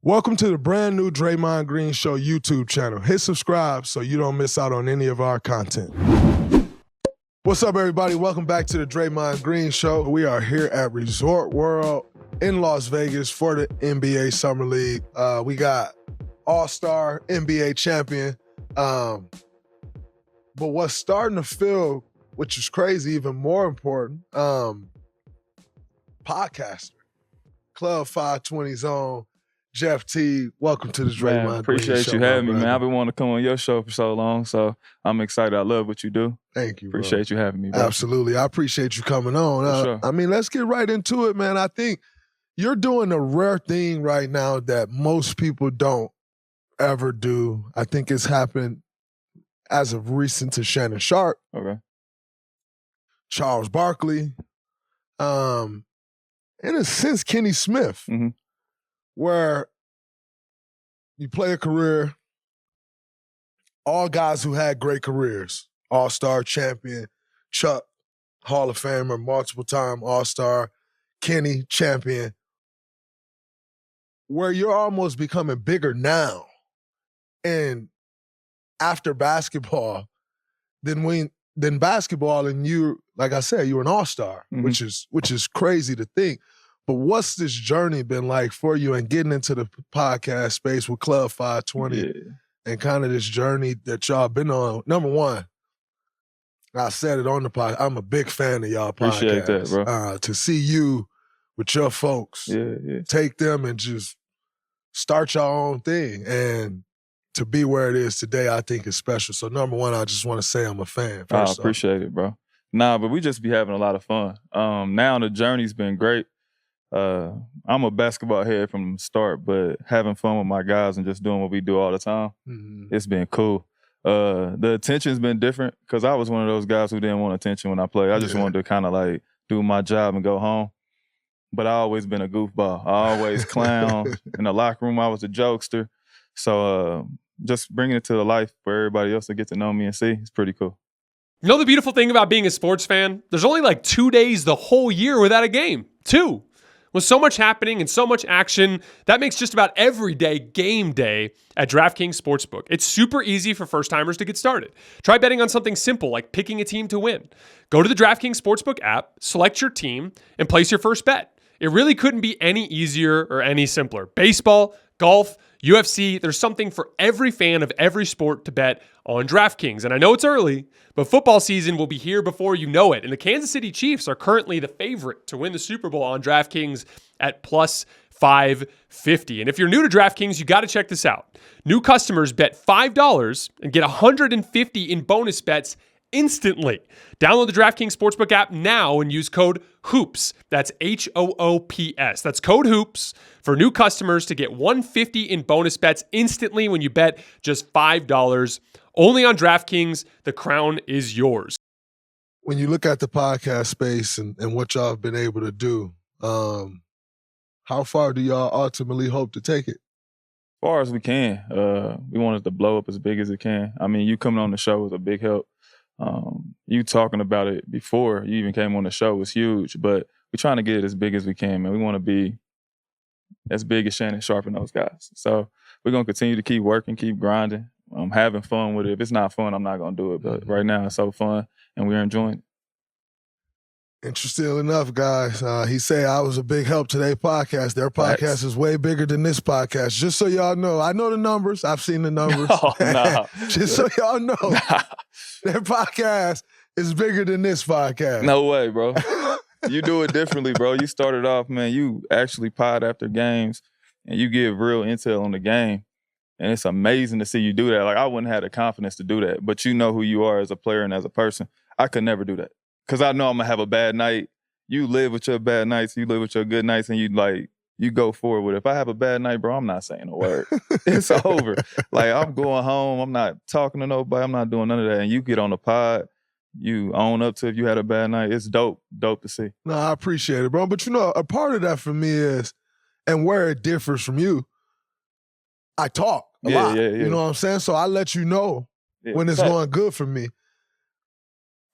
Welcome to the brand new Draymond Green Show YouTube channel. Hit subscribe so you don't miss out on any of our content. What's up, everybody? Welcome back to the Draymond Green Show. We are here at Resort World in Las Vegas for the NBA Summer League. We got All-Star NBA champion. But what's starting to feel, which is crazy, even more important, podcaster, Club 520's own Jeff Teague. Welcome to the Draymond Green Show. Appreciate you having me, man. I've been wanting to come on your show for so long, so I'm excited. I love what you do. Thank you, bro. Appreciate you having me, bro. Absolutely. I appreciate you coming on. Sure. I mean, let's get right into it, man. I think you're doing a rare thing right now that most people don't ever do. I think it's happened as of recent to Shannon Sharp. Okay. Charles Barkley. In a sense, Kenny Smith. Mm-hmm. Where you play a career, all guys who had great careers, All-Star champion, Chuck, Hall of Famer, multiple-time All-Star, Kenny, champion, where you're almost becoming bigger now and after basketball than basketball, and you, like I said, you're an All-Star, mm-hmm. which is crazy to think. But what's this journey been like for you and getting into the podcast space with Club 520 and kind of this journey that y'all been on? Number one, I said it on the podcast, I'm a big fan of y'all podcast. Appreciate that, bro. To see you with your folks, take them and just start your own thing. And to be where it is today, I think is special. So number one, I just want to say I'm a fan. I appreciate it, bro. Nah, but we just be having a lot of fun. Now the journey's been great. I'm a basketball head from the start, but having fun with my guys and just doing what we do all the time, It's been cool. The attention's been different because I was one of those guys who didn't want attention when I played. I just wanted to kind of like do my job and go home. But I always been a goofball. I always clown. In the locker room, I was a jokester. So just bringing it to the life for everybody else to get to know me and see, it's pretty cool. You know the beautiful thing about being a sports fan? There's only like 2 days the whole year without a game. 2. With so much happening and so much action, that makes just about every day game day at DraftKings Sportsbook. It's super easy for first-timers to get started. Try betting on something simple like picking a team to win. Go to the DraftKings Sportsbook app, select your team, and place your first bet. It really couldn't be any easier or any simpler. Baseball, golf, UFC, there's something for every fan of every sport to bet on DraftKings. And I know it's early, but football season will be here before you know it. And the Kansas City Chiefs are currently the favorite to win the Super Bowl on DraftKings at plus 550. And if you're new to DraftKings, you got to check this out. New customers bet $5 and get $150 in bonus bets instantly. Download the DraftKings Sportsbook app now and use code HOOPS. That's HOOPS. That's code HOOPS for new customers to get $150 in bonus bets instantly when you bet just $5. Only on DraftKings. The crown is yours. When you look at the podcast space and what y'all have been able to do, how far do y'all ultimately hope to take it? As far as we can. We want it to blow up as big as it can. I mean, you coming on the show was a big help. You talking about it before you even came on the show was huge, but we're trying to get it as big as we can, man. We want to be as big as Shannon Sharp and those guys. So we're going to continue to keep working, keep grinding, having fun with it. If it's not fun, I'm not going to do it. But right now it's so fun and we're enjoying it. Interesting enough, guys, he said I was a big help to their podcast. Their podcast is way bigger than this podcast. Just so y'all know, I know the numbers. I've seen the numbers. Oh, nah. Just so y'all know, their podcast is bigger than this podcast. No way, bro. You do it differently, bro. You started off, man, you actually pod after games and you give real intel on the game. And it's amazing to see you do that. Like, I wouldn't have the confidence to do that. But you know who you are as a player and as a person. I could never do that. Because I know I'm going to have a bad night. You live with your bad nights. You live with your good nights. And you go forward with it. If I have a bad night, bro, I'm not saying a word. It's over. Like, I'm going home. I'm not talking to nobody. I'm not doing none of that. And you get on the pod. You own up to if you had a bad night. It's dope. Dope to see. No, I appreciate it, bro. But, a part of that for me is, and where it differs from you, I talk a lot. Yeah. You know what I'm saying? So I let you know when it's going good for me.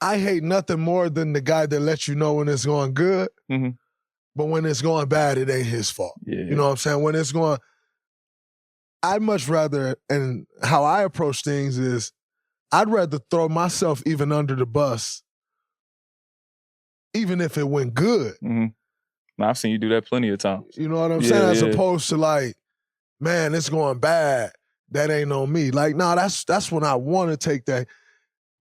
I hate nothing more than the guy that lets you know when it's going good, but when it's going bad, it ain't his fault. Yeah. You know what I'm saying? When it's going, I'd much rather, and how I approach things is, I'd rather throw myself even under the bus, even if it went good. Mm-hmm. I've seen you do that plenty of times. You know what I'm saying? As opposed to like, man, it's going bad. That ain't on me. Like, nah, that's when I want to take that.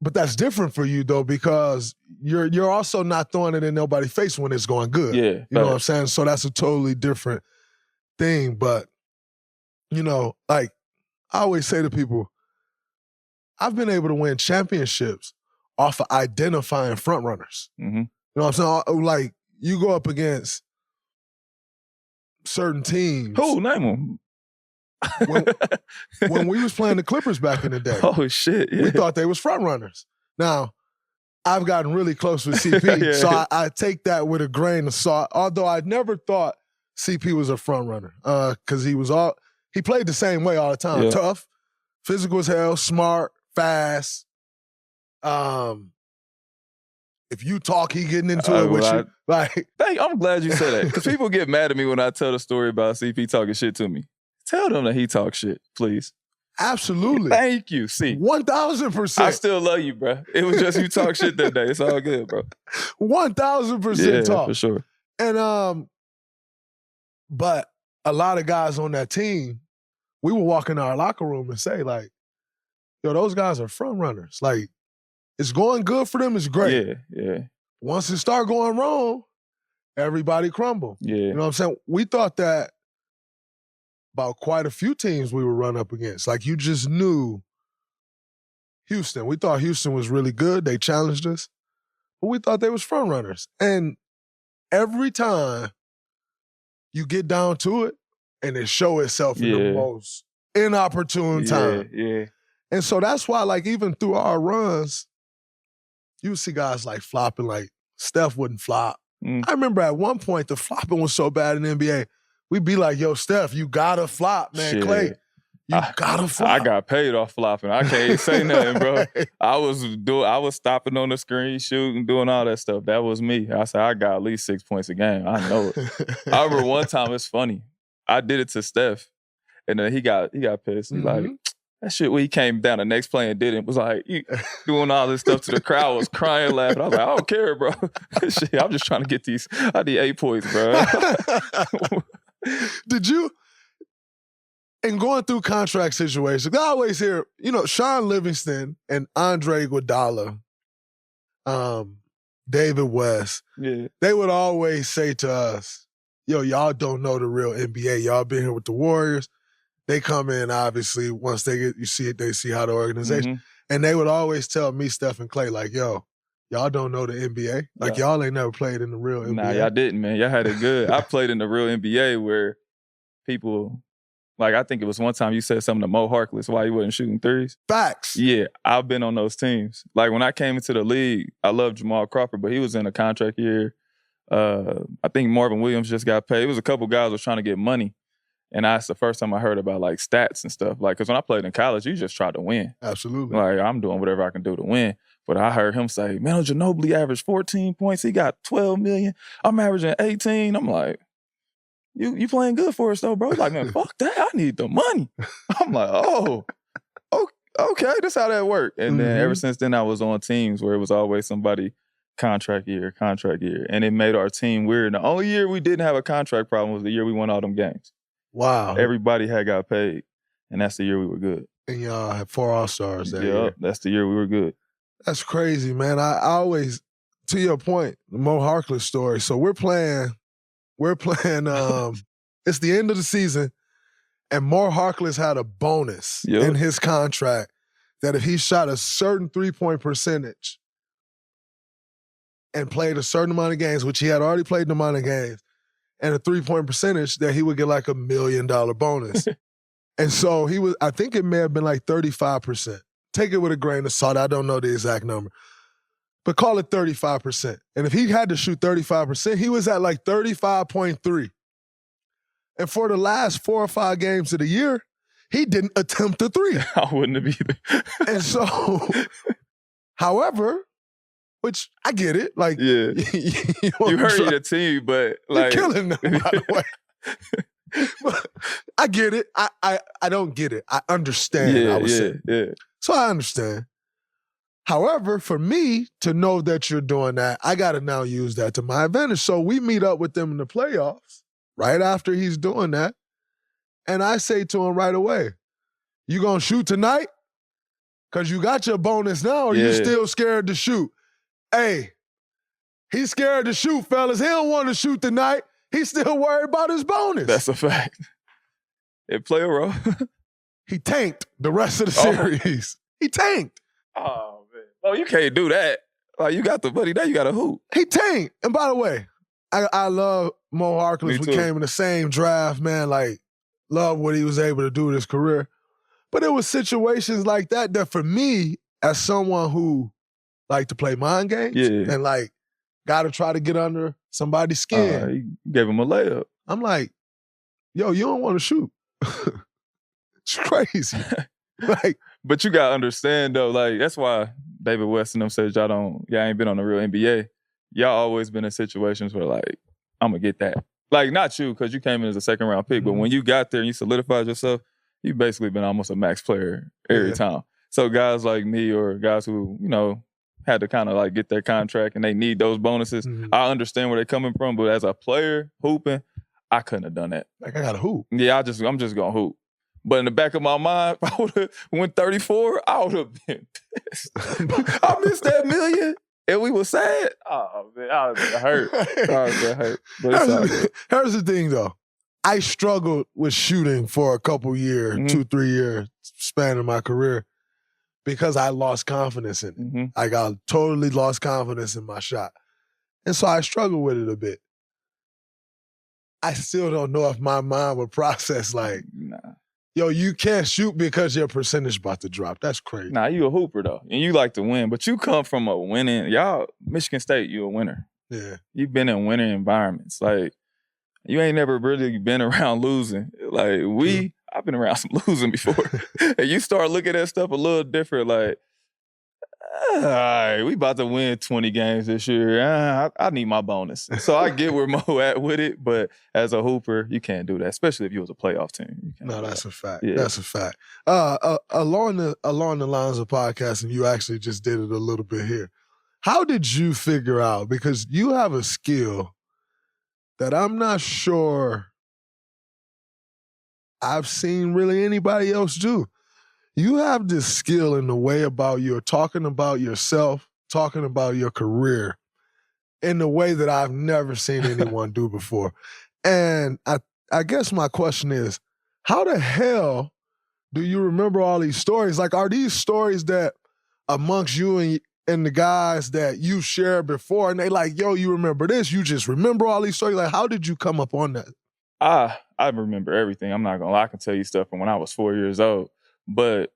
But that's different for you though, because you're also not throwing it in nobody's face when it's going good. Yeah. You know what I'm saying? So that's a totally different thing. But, you know, like I always say to people, I've been able to win championships off of identifying front runners. Mm-hmm. You know what I'm saying? Like, you go up against certain teams. Who? Name them. When we was playing the Clippers back in the day. Oh, shit. Yeah. We thought they was front runners. Now, I've gotten really close with CP, so I take that with a grain of salt, although I never thought CP was a front runner because he played the same way all the time. Yeah. Tough, physical as hell, smart, fast. If you talk, he getting into it with you. I'm glad you said that because people get mad at me when I tell the story about CP talking shit to me. Tell them that he talks shit, please. Absolutely. Thank you. See, 1,000%. I still love you, bro. It was just you talk shit that day. It's all good, bro. 1,000% talk. For sure. And but a lot of guys on that team, we would walk in our locker room and say, like, yo, those guys are front runners. Like, it's going good for them, it's great. Yeah. Once it start going wrong, everybody crumble. Yeah. You know what I'm saying? We thought that about quite a few teams we would run up against. Like, you just knew Houston. We thought Houston was really good. They challenged us. But we thought they was front runners. And every time you get down to it, and it show itself in the most inopportune time. Yeah. And so that's why, like, even through our runs, you would see guys like flopping, like Steph wouldn't flop. I remember at one point the flopping was so bad in the NBA, we'd be like, yo, Steph, you gotta flop, man. Shit. Clay, you gotta flop. I got paid off flopping. I can't say nothing, bro. I was stopping on the screen, shooting, doing all that stuff. That was me. I said, I got at least 6 points a game. I know it. I remember one time, it's funny. I did it to Steph, and then he got pissed. He's like, that shit when he came down the next play and did it, was like, doing all this stuff to the crowd, was crying, laughing. I was like, I don't care, bro. Shit, I'm just trying to get these. I need 8 points, bro. Did you, in going through contract situations, I always hear, you know, Sean Livingston and Andre Iguodala, David West, they would always say to us, yo, y'all don't know the real NBA. Y'all been here with the Warriors. They come in, obviously, once they see how the organization. And they would always tell me, Steph, and Clay, like, yo, y'all don't know the NBA. Like, y'all ain't never played in the real NBA. Nah, y'all didn't, man. Y'all had it good. I played in the real NBA where people, like, I think it was one time you said something to Moe Harkless why he wasn't shooting threes. Facts. Yeah, I've been on those teams. Like, when I came into the league, I love Jamal Crawford, but he was in a contract year. I think Marvin Williams just got paid. It was a couple guys who was trying to get money. And that's the first time I heard about, like, stats and stuff. Like, because when I played in college, you just tried to win. Absolutely. Like, I'm doing whatever I can do to win. But I heard him say, Manu Ginobili averaged 14 points. He got 12 million. I'm averaging 18. I'm like, you playing good for us, though, bro. He's like, man, fuck that. I need the money. I'm like, oh, okay, that's how that worked. And then ever since then, I was on teams where it was always somebody contract year. And it made our team weird. The only year we didn't have a contract problem was the year we won all them games. Wow. Everybody had got paid, and that's the year we were good. And y'all had 4 All-Stars that year. That's the year we were good. That's crazy, man. I always, to your point, the Moe Harkless story. So we're playing, it's the end of the season, and Moe Harkless had a bonus in his contract that if he shot a certain three-point percentage and played a certain amount of games, which he had already played an amount of games, and a three-point percentage, that he would get like $1 million bonus. And so I think it may have been like 35%. Take it with a grain of salt. I don't know the exact number. But call it 35%. And if he had to shoot 35%, he was at like 35.3. And for the last 4 or 5 games of the year, he didn't attempt a three. I wouldn't have either. And so, however, which I get it. Like, you hurt your team, but like, you're killing them, by the way. I get it. I don't get it. I understand. I would say. Yeah. So I understand. However, for me to know that you're doing that, I got to now use that to my advantage. So we meet up with them in the playoffs right after he's doing that. And I say to him right away, you going to shoot tonight? Because you got your bonus now, or you still scared to shoot? Hey, he's scared to shoot, fellas. He don't want to shoot tonight. He's still worried about his bonus. That's a fact. It play a role. He tanked the rest of the series. He tanked. Oh, man. Oh, you can't do that. Like, you got the buddy, now you got a hoop. He tanked. And by the way, I love Moe Harkless. We came in the same draft, man. Like, love what he was able to do with his career. But it was situations like that that for me, as someone who like to play mind games and like got to try to get under somebody's skin. He gave him a layup. I'm like, yo, you don't want to shoot. It's crazy. Like, but you got to understand, though, like, that's why David West and them said y'all ain't been on the real NBA. Y'all always been in situations where, like, I'm going to get that. Like, not you, because you came in as a second-round pick, but when you got there and you solidified yourself, you basically been almost a max player every time. So guys like me or guys who, you know, had to kind of like get their contract and they need those bonuses, I understand where they're coming from, but as a player hooping, I couldn't have done that. Like, I got to hoop. Yeah, I'm just going to hoop. But in the back of my mind, if I would have went 34, I would have been pissed. I missed that million. And we were sad. Oh, man, I was hurt. But it's all good. Here's the thing, though. I struggled with shooting for a couple years, 2-3 years span of my career because I lost confidence in it. I got totally lost confidence in my shot. And so I struggled with it a bit. I still don't know if my mind would process like, yo, you can't shoot because your percentage about to drop. That's crazy. Nah, you a hooper, though. And you like to win. But you come from a winning, Michigan State, you a winner. Yeah. You've been in winning environments. Like, you ain't never really been around losing. Like, I've been around some losing before. And you start looking at stuff a little different, like, all right, we about to win 20 games this year. I need my bonus. So I get where Mo at with it, but as a hooper, you can't do that, especially if you was a playoff team. No, that's a fact. Yeah. That's a fact. Along the lines of podcasting, you actually just did it a little bit here. How did you figure out, because you have a skill that I'm not sure I've seen really anybody else do. You have this skill in the way about you're talking about yourself, talking about your career in the way that I've never seen anyone do before. And I guess my question is, how the hell do you remember all these stories? Like, are these stories that amongst you and the guys that you shared before, and they like, yo, you remember this, you just remember all these stories? Like, how did you come up on that? I remember everything. I'm not gonna lie. I can tell you stuff from when I was 4 years old. But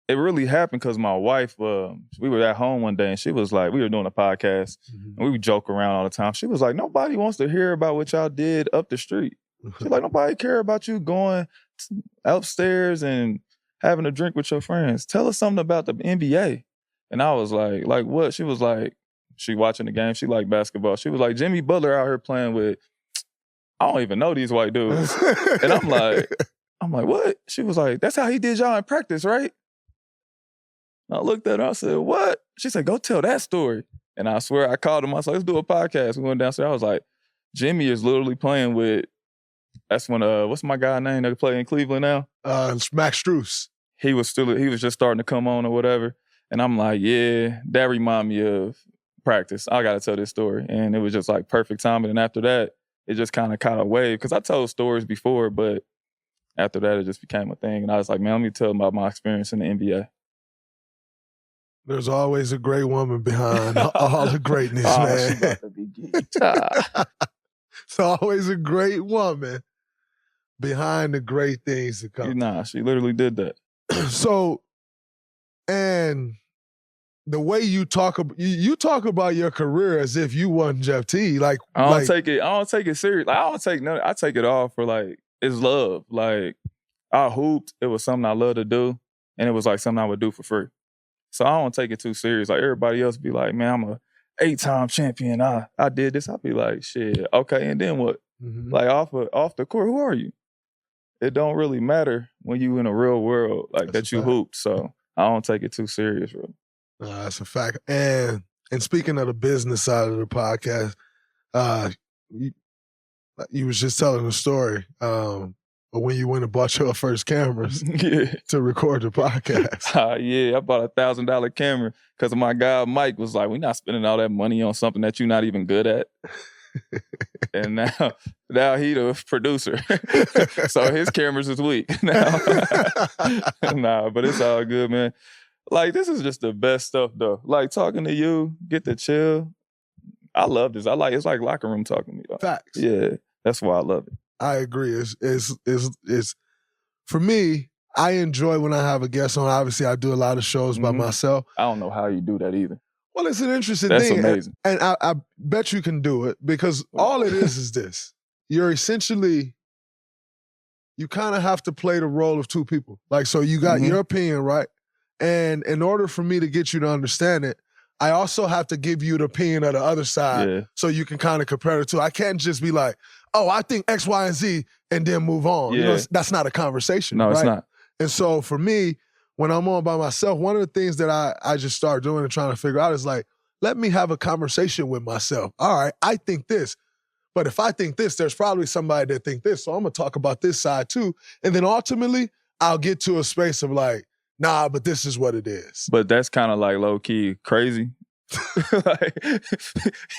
it really happened because my wife, we were at home one day and she was like, we were doing a podcast and we would joke around all the time. She was like, nobody wants to hear about what y'all did up the street. She's like, nobody care about you going upstairs and having a drink with your friends. Tell us something about the NBA. And I was like what? She was like, she watching the game. She liked basketball. She was like, Jimmy Butler out here playing with, I don't even know these white dudes. And I'm like, what? She was like, that's how he did y'all in practice, right? And I looked at her, I said, what? She said, go tell that story. And I swear I called him, I said, let's do a podcast. We went downstairs. I was like, Jimmy is literally playing with, that's when, what's my guy name that play in Cleveland now? Max Strus. He was just starting to come on or whatever. And I'm like, yeah, that remind me of practice. I got to tell this story. And it was just like perfect timing. And after that, it just kind of caught a wave. Because I told stories before, but after that, it just became a thing. And I was like, man, let me tell them about my experience in the NBA. There's always a great woman behind all the greatness, man. She about to be geeked. It's always a great woman behind the great things to come. Nah, she literally did that. So, and the way you talk about your career as if you wasn't Jeff Teague. Like, I don't take it serious. Like, I take it all for like, it's love. Like, I hooped. It was something I love to do. And it was like something I would do for free. So I don't take it too serious. Like, everybody else be like, man, I'm a 8-time champion. I did this. I'll be like, shit, okay, and then what? Like, off the court, who are you? it don't really matter when you in a real world like That's that you hoop. So I don't take it too serious, really. That's a fact. And speaking of the business side of the podcast, you was just telling a story when you went and bought your first cameras to record the podcast. Yeah, I bought a $1,000 camera because my guy Mike was like, we're not spending all that money on something that you're not even good at. And now he the producer. So his cameras is weak now. Nah, but it's all good, man. Like, this is just the best stuff, though. Like, talking to you, get to chill. I love this. It's like locker room talking to me, though. Facts. Yeah, that's why I love it. I agree. It's for me, I enjoy when I have a guest on. Obviously, I do a lot of shows by myself. I don't know how you do that either. Well, it's an interesting That's thing. Amazing. And I bet you can do it because all it is this. You're essentially, you kind of have to play the role of two people. Like, so you got your opinion, right? And in order for me to get you to understand it, I also have to give you the opinion of the other side so you can kind of compare the two. I can't just be like, oh, I think X, Y, and Z, and then move on. Yeah. You know, that's not a conversation. No, right? it's not. And so for me, when I'm on by myself, one of the things that I just start doing and trying to figure out is like, let me have a conversation with myself. All right, I think this. But if I think this, there's probably somebody that think this. So I'm going to talk about this side too. And then ultimately, I'll get to a space of like, nah, but this is what it is. But that's kind of like low-key crazy. Like,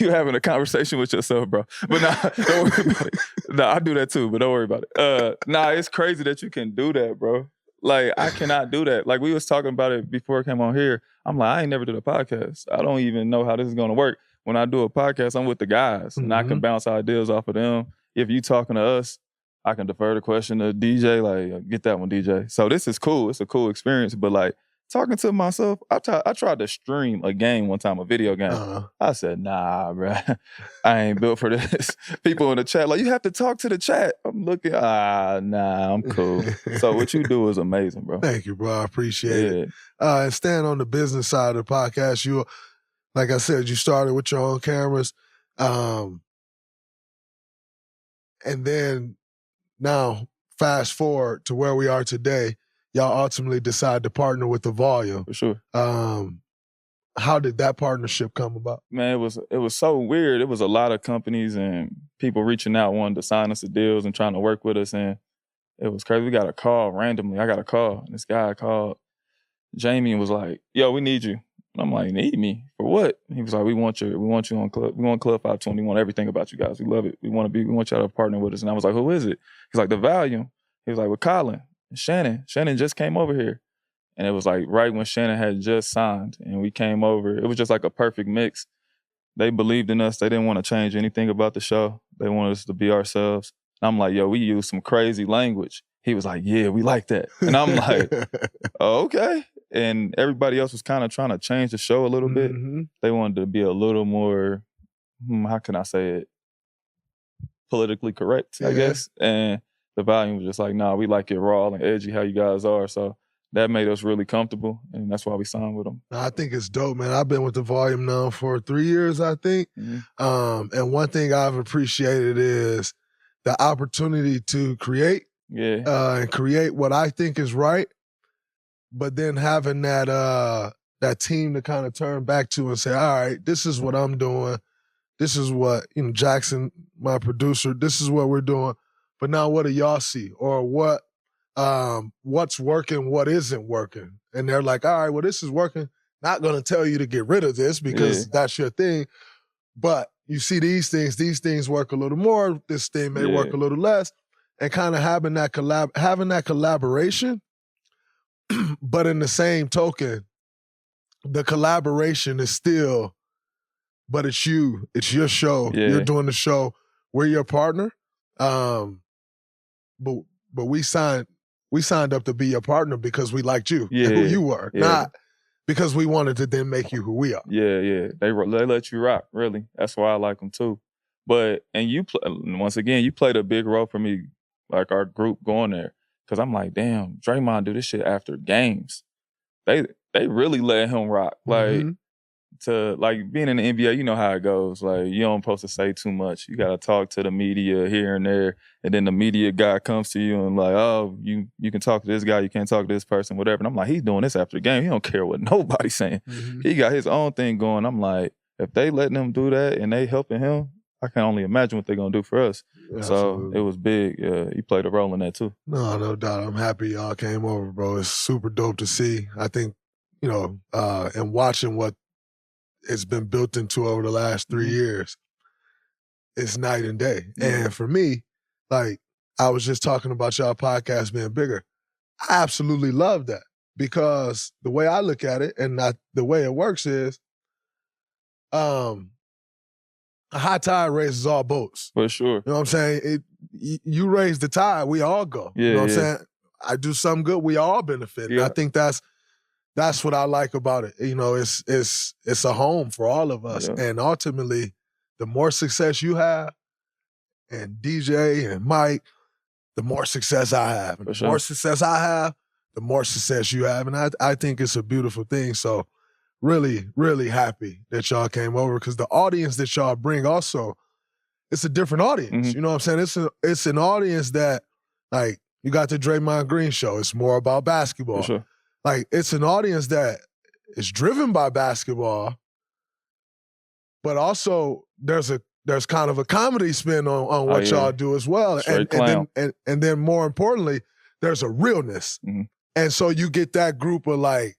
you having a conversation with yourself, bro. But nah, don't worry about it. Nah, I do that too, but don't worry about it. Nah, it's crazy that you can do that, bro. Like, I cannot do that. Like, we was talking about it before I came on here. I'm like, I ain't never did a podcast. I don't even know how this is going to work. When I do a podcast, I'm with the guys, and I can bounce ideas off of them. If you talking to us, I can defer the question to DJ, like, get that one, DJ. So this is cool. It's a cool experience. But, like, talking to myself, I tried to stream a game one time, a video game. I said, nah, bro, I ain't built for this. People in the chat, like, you have to talk to the chat. I'm looking, nah, I'm cool. So what you do is amazing, bro. Thank you, bro. I appreciate it. And staying on the business side of the podcast, you, like I said, you started with your own cameras. And then now, fast forward to where we are today, y'all ultimately decide to partner with The Volume. For sure. How did that partnership come about? Man, it was so weird. It was a lot of companies and people reaching out wanting to sign us to deals and trying to work with us. And it was crazy. We got a call randomly. I got a call. And this guy called Jamie and was like, yo, we need you. And I'm like, need me? For what? And he was like, we want you on Club. We want Club 520. We want everything about you guys. We love it. We want y'all to partner with us. And I was like, who is it? He's like, The Volume. He was like, with Colin. Shannon just came over here. And it was like right when Shannon had just signed and we came over. It was just like a perfect mix. They believed in us. They didn't want to change anything about the show. They wanted us to be ourselves. And I'm like, yo, we use some crazy language. He was like, yeah, we like that. And I'm like, oh, okay. And everybody else was kind of trying to change the show a little bit. They wanted to be a little more, how can I say it? Politically correct, I guess. And The Volume was just like, nah, we like it raw and edgy how you guys are. So that made us really comfortable, and that's why we signed with them. I think it's dope, man. I've been with The Volume now for 3 years, I think. And one thing I've appreciated is the opportunity to create and create what I think is right, but then having that team to kind of turn back to and say, all right, this is what I'm doing. This is what, Jackson, my producer, this is what we're doing. But now what do y'all see? Or what's working, what isn't working? And they're like, all right, well, this is working. Not going to tell you to get rid of this because that's your thing. But you see these things work a little more. This thing may work a little less. And kind of having that collaboration. But in the same token, the collaboration is still, but it's you. It's your show. You're doing the show. We're your partner. But we signed up to be your partner because we liked you and who you were, not because we wanted to then make you who we are. Yeah. They let you rock, really. That's why I like them too. But, and once again, you played a big role for me, like our group going there. Because I'm like, damn, Draymond do this shit after games. They really let him rock. Like, to, like, being in the NBA, you know how it goes. Like, you don't supposed to say too much. You got to talk to the media here and there. And then the media guy comes to you and like, oh, you can talk to this guy. You can't talk to this person, whatever. And I'm like, he's doing this after the game. He don't care what nobody's saying. Mm-hmm. He got his own thing going. I'm like, if they letting him do that and they helping him, I can only imagine what they're going to do for us. Yeah, so absolutely. It was big. Yeah, he played a role in that too. No doubt. I'm happy y'all came over, bro. It's super dope to see. I think, and watching what it's been built into over the last 3 years, it's night and day. Mm-hmm. And for me, like, I was just talking about y'all podcast being bigger. I absolutely love that because the way I look at it and the way it works is, a high tide raises all boats. For sure. You know what I'm saying? You raise the tide, we all go. Yeah, you know what I'm saying? I do something good, we all benefit. Yeah. And I think that's what I like about it. It's a home for all of us. Yeah. And ultimately, the more success you have, and DJ and Mike, the more success I have. And the more success I have, the more success you have. And I think it's a beautiful thing. So really, really happy that y'all came over because the audience that y'all bring also, it's a different audience. Mm-hmm. You know what I'm saying? It's an audience that, like, you got the Draymond Green Show. It's more about basketball. For sure. Like, it's an audience that is driven by basketball, but also there's kind of a comedy spin on what y'all do as well. And then more importantly, there's a realness. Mm-hmm. And so you get that group of, like,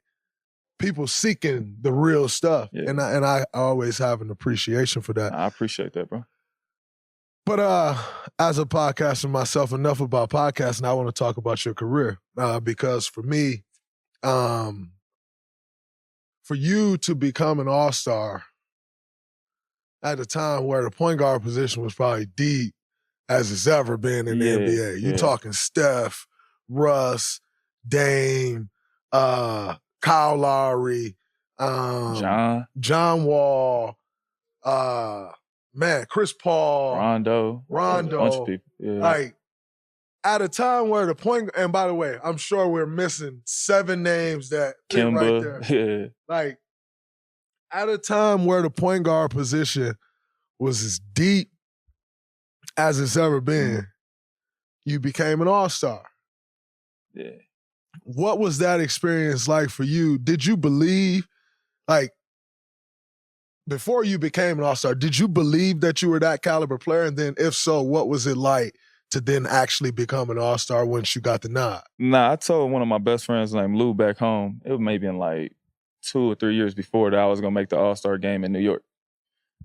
people seeking the real stuff. Yeah. And I always have an appreciation for that. I appreciate that, bro. But as a podcaster myself, enough about podcasting, I want to talk about your career. Because for me, for you to become an all-star at a time where the point guard position was probably deep as it's ever been in the NBA. You're talking Steph, Russ, Dame, Kyle Lowry, John Wall, Chris Paul, Rondo, a bunch of people. Yeah. Like, at a time where the point, and by the way, I'm sure we're missing 7 names that Kimba, right there. Yeah. Like, at a time where the point guard position was as deep as it's ever been, you became an all-star. Yeah. What was that experience like for you? Did you believe, like, before you became an all-star, did you believe that you were that caliber player? And then if so, what was it like to then actually become an all-star once you got the nod? Nah, I told one of my best friends named Lou back home, it was maybe in like 2 or 3 years before that I was going to make the all-star game in New York.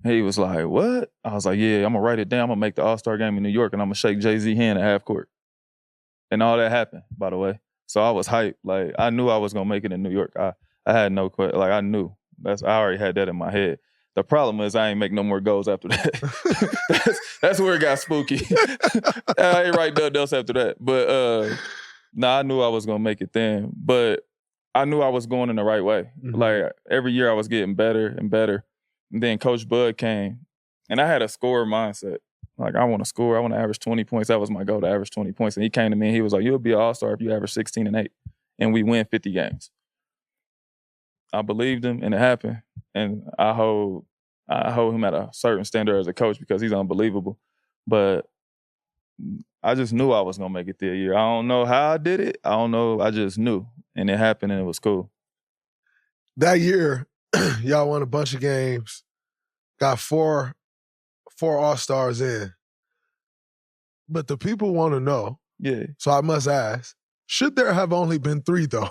He was like, what? I was like, yeah, I'm going to write it down. I'm going to make the all-star game in New York and I'm going to shake Jay-Z hand at half court. And all that happened, by the way. So I was hyped. Like, I knew I was going to make it in New York. I had no question. Like, I knew. I already had that in my head. The problem is I ain't make no more goals after that. that's where it got spooky. I ain't write nothing else after that. But, I knew I was going to make it then. But I knew I was going in the right way. Mm-hmm. Like, every year I was getting better and better. And then Coach Bud came. And I had a scorer mindset. Like, I want to score. I want to average 20 points. That was my goal, to average 20 points. And he came to me and he was like, you'll be an all-star if you average 16 and 8. And we win 50 games. I believed him and it happened. And I hold him at a certain standard as a coach because he's unbelievable. But I just knew I was going to make it that year. I don't know how I did it. I don't know. I just knew. And it happened and it was cool. That year, y'all won a bunch of games, got four all-stars in. But the people want to know. Yeah. So I must ask, should there have only been 3, though?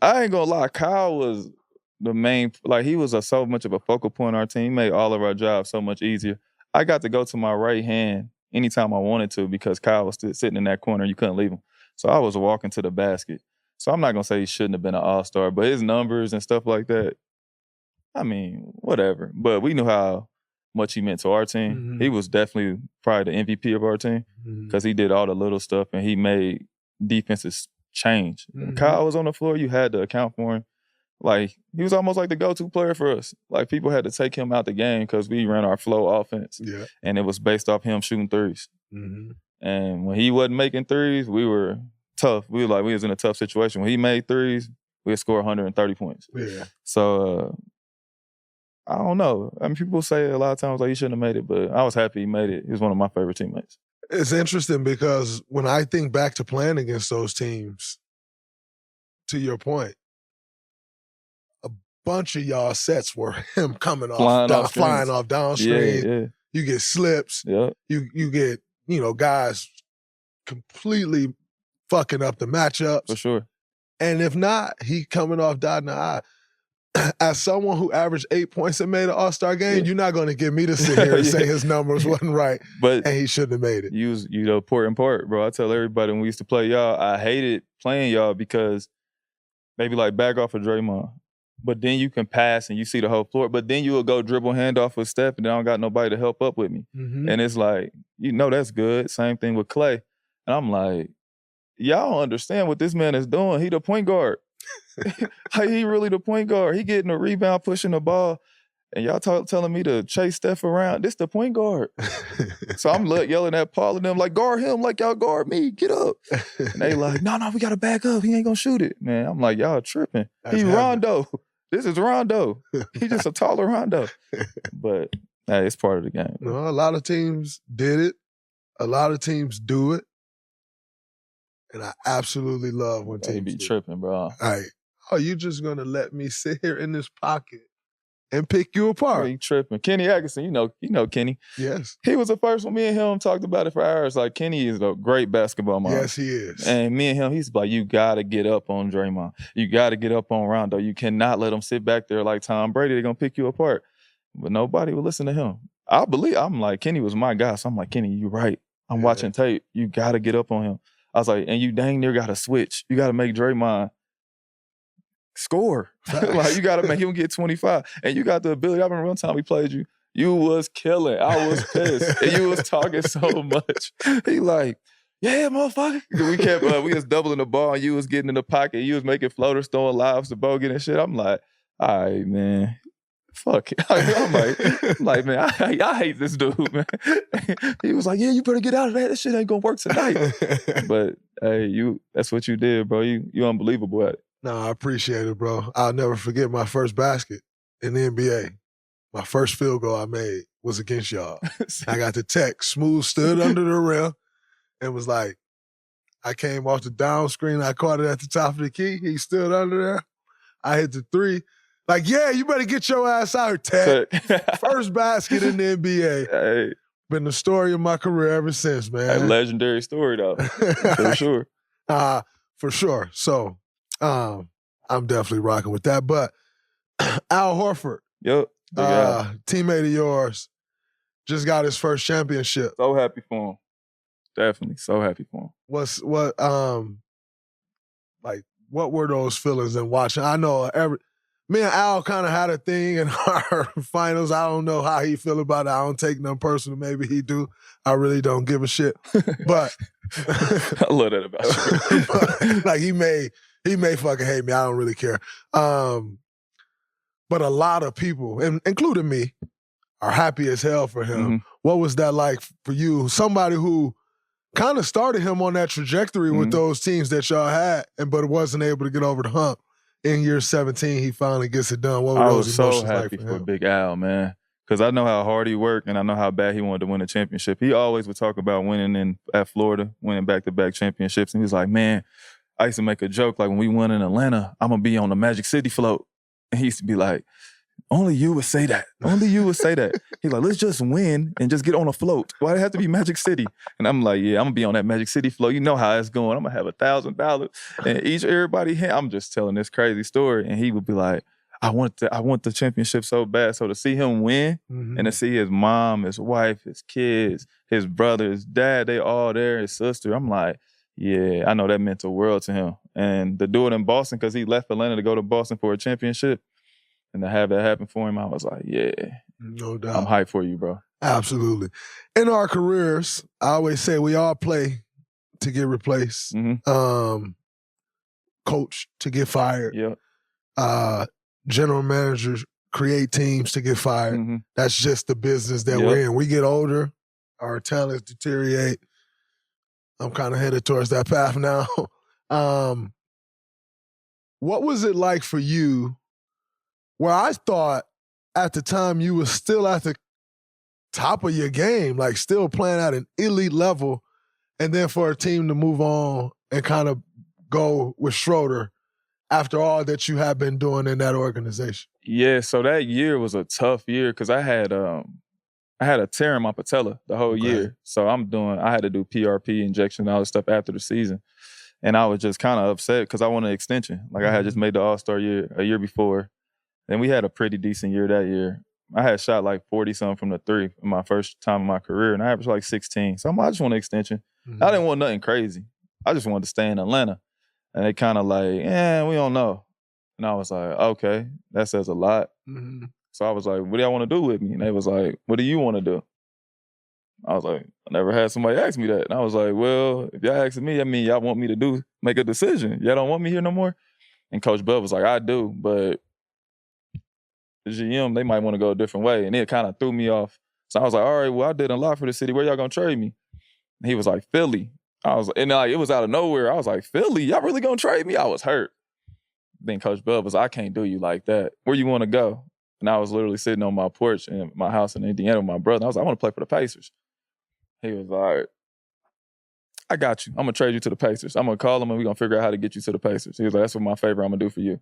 I ain't gonna lie. Kyle was the main, like, he was so much of a focal point on our team. He made all of our jobs so much easier. I got to go to my right hand anytime I wanted to because Kyle was sitting in that corner. You couldn't leave him. So I was walking to the basket. So I'm not gonna say he shouldn't have been an all-star, but his numbers and stuff like that, I mean, whatever. But we knew how much he meant to our team. Mm-hmm. He was definitely probably the MVP of our team because he did all the little stuff and he made defenses change. Mm-hmm. When Kyle was on the floor, you had to account for him. Like, he was almost like the go-to player for us. Like, people had to take him out the game because we ran our flow offense. Yeah. And it was based off him shooting threes. Mm-hmm. And when he wasn't making threes, we were tough. We was in a tough situation. When he made threes, we'll score 130 points. Yeah. So I don't know. I mean, people say a lot of times like he shouldn't have made it, but I was happy he made it. He was one of my favorite teammates. It's interesting because when I think back to playing against those teams, to your point, a bunch of y'all sets were him coming Flying off downstream. Yeah. You get slips. Yeah. You get, guys completely fucking up the matchups. For sure. And if not, he coming off dot in the eye. As someone who averaged 8 points and made an All-Star game, you're not going to get me to sit here and say his numbers wasn't right but and he shouldn't have made it. You was, important part, bro. I tell everybody when we used to play y'all, I hated playing y'all because they be like, back off of Draymond. But then you can pass and you see the whole floor. But then you will go dribble handoff with Steph and then I don't got nobody to help up with me. Mm-hmm. And it's like, that's good. Same thing with Clay. And I'm like, y'all don't understand what this man is doing. He the point guard. He really the point guard. He getting a rebound, pushing the ball, and y'all telling me to chase Steph around. This the point guard. So I'm yelling at Paul and them like, guard him like y'all guard me. Get up. And they like, no, we got to back up. He ain't going to shoot it. Man, I'm like, y'all tripping. He Rondo. This is Rondo. He just a taller Rondo. But hey, it's part of the game. No, a lot of teams did it. A lot of teams do it. And I absolutely love when teams be tripping, bro. You just going to let me sit here in this pocket and pick you apart? He tripping. Kenny Atkinson, you know Kenny. Yes. He was the first one. Me and him talked about it for hours. Like, Kenny is a great basketball mind. Yes, he is. And me and him, he's like, you got to get up on Draymond. You got to get up on Rondo. You cannot let him sit back there like Tom Brady. They're going to pick you apart. But nobody would listen to him. I'm like, Kenny was my guy. So I'm like, Kenny, you're right. I'm watching tape. You got to get up on him. I was like, and you dang near got to switch. You got to make Draymond score. Like, you got to make him get 25. And you got the ability. I remember one time we played you. You was killing. I was pissed. And you was talking so much. He like, yeah, motherfucker. We was doubling the ball and you was getting in the pocket. You was making floaters, throwing lobs to bogan and shit. I'm like, all right, man. Fuck it. I'm like, man, I hate this dude, man. He was like, yeah, you better get out of that. This shit ain't gonna work tonight. But hey, that's what you did, bro. You unbelievable at it. No, I appreciate it, bro. I'll never forget my first basket in the NBA. My first field goal I made was against y'all. I got the text. Smooth stood under the rim and was like, I came off the down screen. I caught it at the top of the key. He stood under there. I hit the three. Like, yeah, you better get your ass out here, Ted. First basket in the NBA. Hey. Been the story of my career ever since, man. A legendary story, though. For sure. For sure. So, I'm definitely rocking with that. But Al Horford, yep, teammate of yours, just got his first championship. So happy for him. Definitely, so happy for him. What were those feelings in watching? I know me and Al kind of had a thing in our finals. I don't know how he feel about it. I don't take nothing personal. Maybe he do. I really don't give a shit. But I love that about you. Like he may fucking hate me. I don't really care. But a lot of people, including me, are happy as hell for him. Mm-hmm. What was that like for you? Somebody who kind of started him on that trajectory with those teams that y'all had, but wasn't able to get over the hump. In year 17, he finally gets it done. What were those emotions like? I was so happy for Big Al, man. Because I know how hard he worked and I know how bad he wanted to win a championship. He always would talk about winning at Florida, winning back-to-back championships. And he was like, man, I used to make a joke like when we won in Atlanta, I'm going to be on the Magic City float. And he used to be like, only you would say that. Only you would say that. He's like, let's just win and just get on a float. Why'd it have to be Magic City? And I'm like, yeah, I'm going to be on that Magic City float. You know how it's going. I'm going to have $1,000. And everybody, I'm just telling this crazy story. And he would be like, I want the championship so bad. So to see him win and to see his mom, his wife, his kids, his brother, his dad, they all there, his sister, I'm like, yeah, I know that meant the world to him. And to do it in Boston, because he left Atlanta to go to Boston for a championship, and to have that happen for him, I was like, yeah. No doubt. I'm hyped for you, bro. Absolutely. In our careers, I always say we all play to get replaced. Coach to get fired. Yep. General managers create teams to get fired. That's just the business that we're in. We get older, our talents deteriorate. I'm kind of headed towards that path now. what was it like for you where I thought at the time you were still at the top of your game, like still playing at an elite level, and then for a team to move on and kind of go with Schroeder after all that you have been doing in that organization? Yeah, so that year was a tough year because I had a tear in my patella the whole year. So I had to do PRP injection and all this stuff after the season. And I was just kind of upset because I wanted an extension. Like I had just made the All-Star year a year before. And we had a pretty decent year that year. I had shot like 40-something from the three in my first time in my career, and I averaged like 16. So I just want an extension. I didn't want nothing crazy. I just wanted to stay in Atlanta. And they kind of like, we don't know. And I was like, okay, that says a lot. So I was like, what do y'all want to do with me? And they was like, what do you want to do? I was like, I never had somebody ask me that. And I was like, well, if y'all asking me, I mean, y'all want me to make a decision. Y'all don't want me here no more? And Coach Bud was like, I do, but the GM, they might want to go a different way. And it kind of threw me off. So I was like, all right, well, I did a lot for the city. Where y'all going to trade me? And he was like, Philly. It was out of nowhere. I was like, Philly? Y'all really going to trade me? I was hurt. Then Coach Bud was like, I can't do you like that. Where you want to go? And I was literally sitting on my porch in my house in Indiana with my brother. I was like, I want to play for the Pacers. He was like, I got you. I'm going to trade you to the Pacers. I'm going to call them and we're going to figure out how to get you to the Pacers. He was like, that's what my favor I'm going to do for you.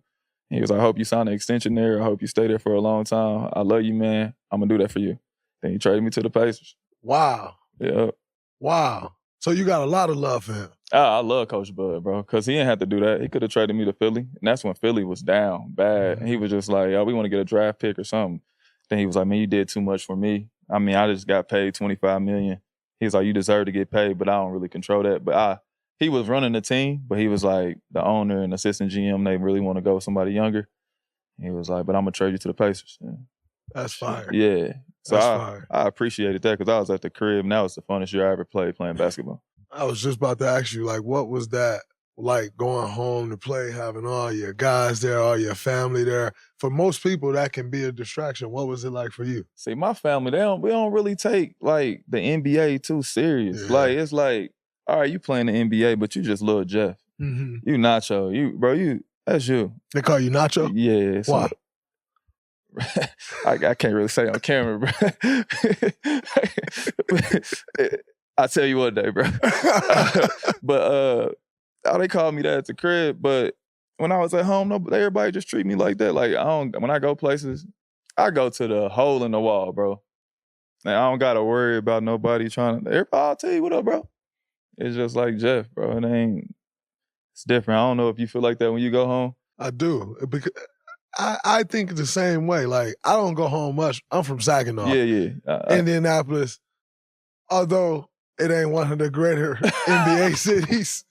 He was like, I hope you sign an extension there. I hope you stay there for a long time. I love you, man. I'm going to do that for you. Then he traded me to the Pacers. Wow. Yeah. Wow. So you got a lot of love for him. I love Coach Bud, bro, because he didn't have to do that. He could have traded me to Philly, and that's when Philly was down bad. And he was just like, we want to get a draft pick or something. Then he was like, man, you did too much for me. I mean, I just got paid $25 million. He was like, you deserve to get paid, but I don't really control that. But he was running the team, but he was like, the owner and assistant GM, they really want to go with somebody younger. He was like, but I'm going to trade you to the Pacers. Yeah. That's fire. Yeah. So That's I appreciated that because I was at the crib, and that was the funnest year I ever played playing basketball. I was just about to ask you, like, what was that like going home to play, having all your guys there, all your family there? For most people, that can be a distraction. What was it like for you? See, my family, we don't really take, like, the NBA too serious. Yeah. Like, it's like, all right, you playing the NBA, but you just little Jeff. You Nacho. That's you. They call you Nacho? Yeah. So, why? I can't really say on camera, bro. I'll tell you one day, bro. But they called me that at the crib. But when I was at home, everybody just treat me like that. Like when I go places, I go to the hole in the wall, bro. And I don't gotta worry about nobody trying to. Everybody, I'll tell you what up, bro. It's just like Jeff, bro. It's different. I don't know if you feel like that when you go home. I do. Because I think the same way. Like, I don't go home much. I'm from Saginaw. Yeah. Indianapolis. Although it ain't one of the greater NBA cities.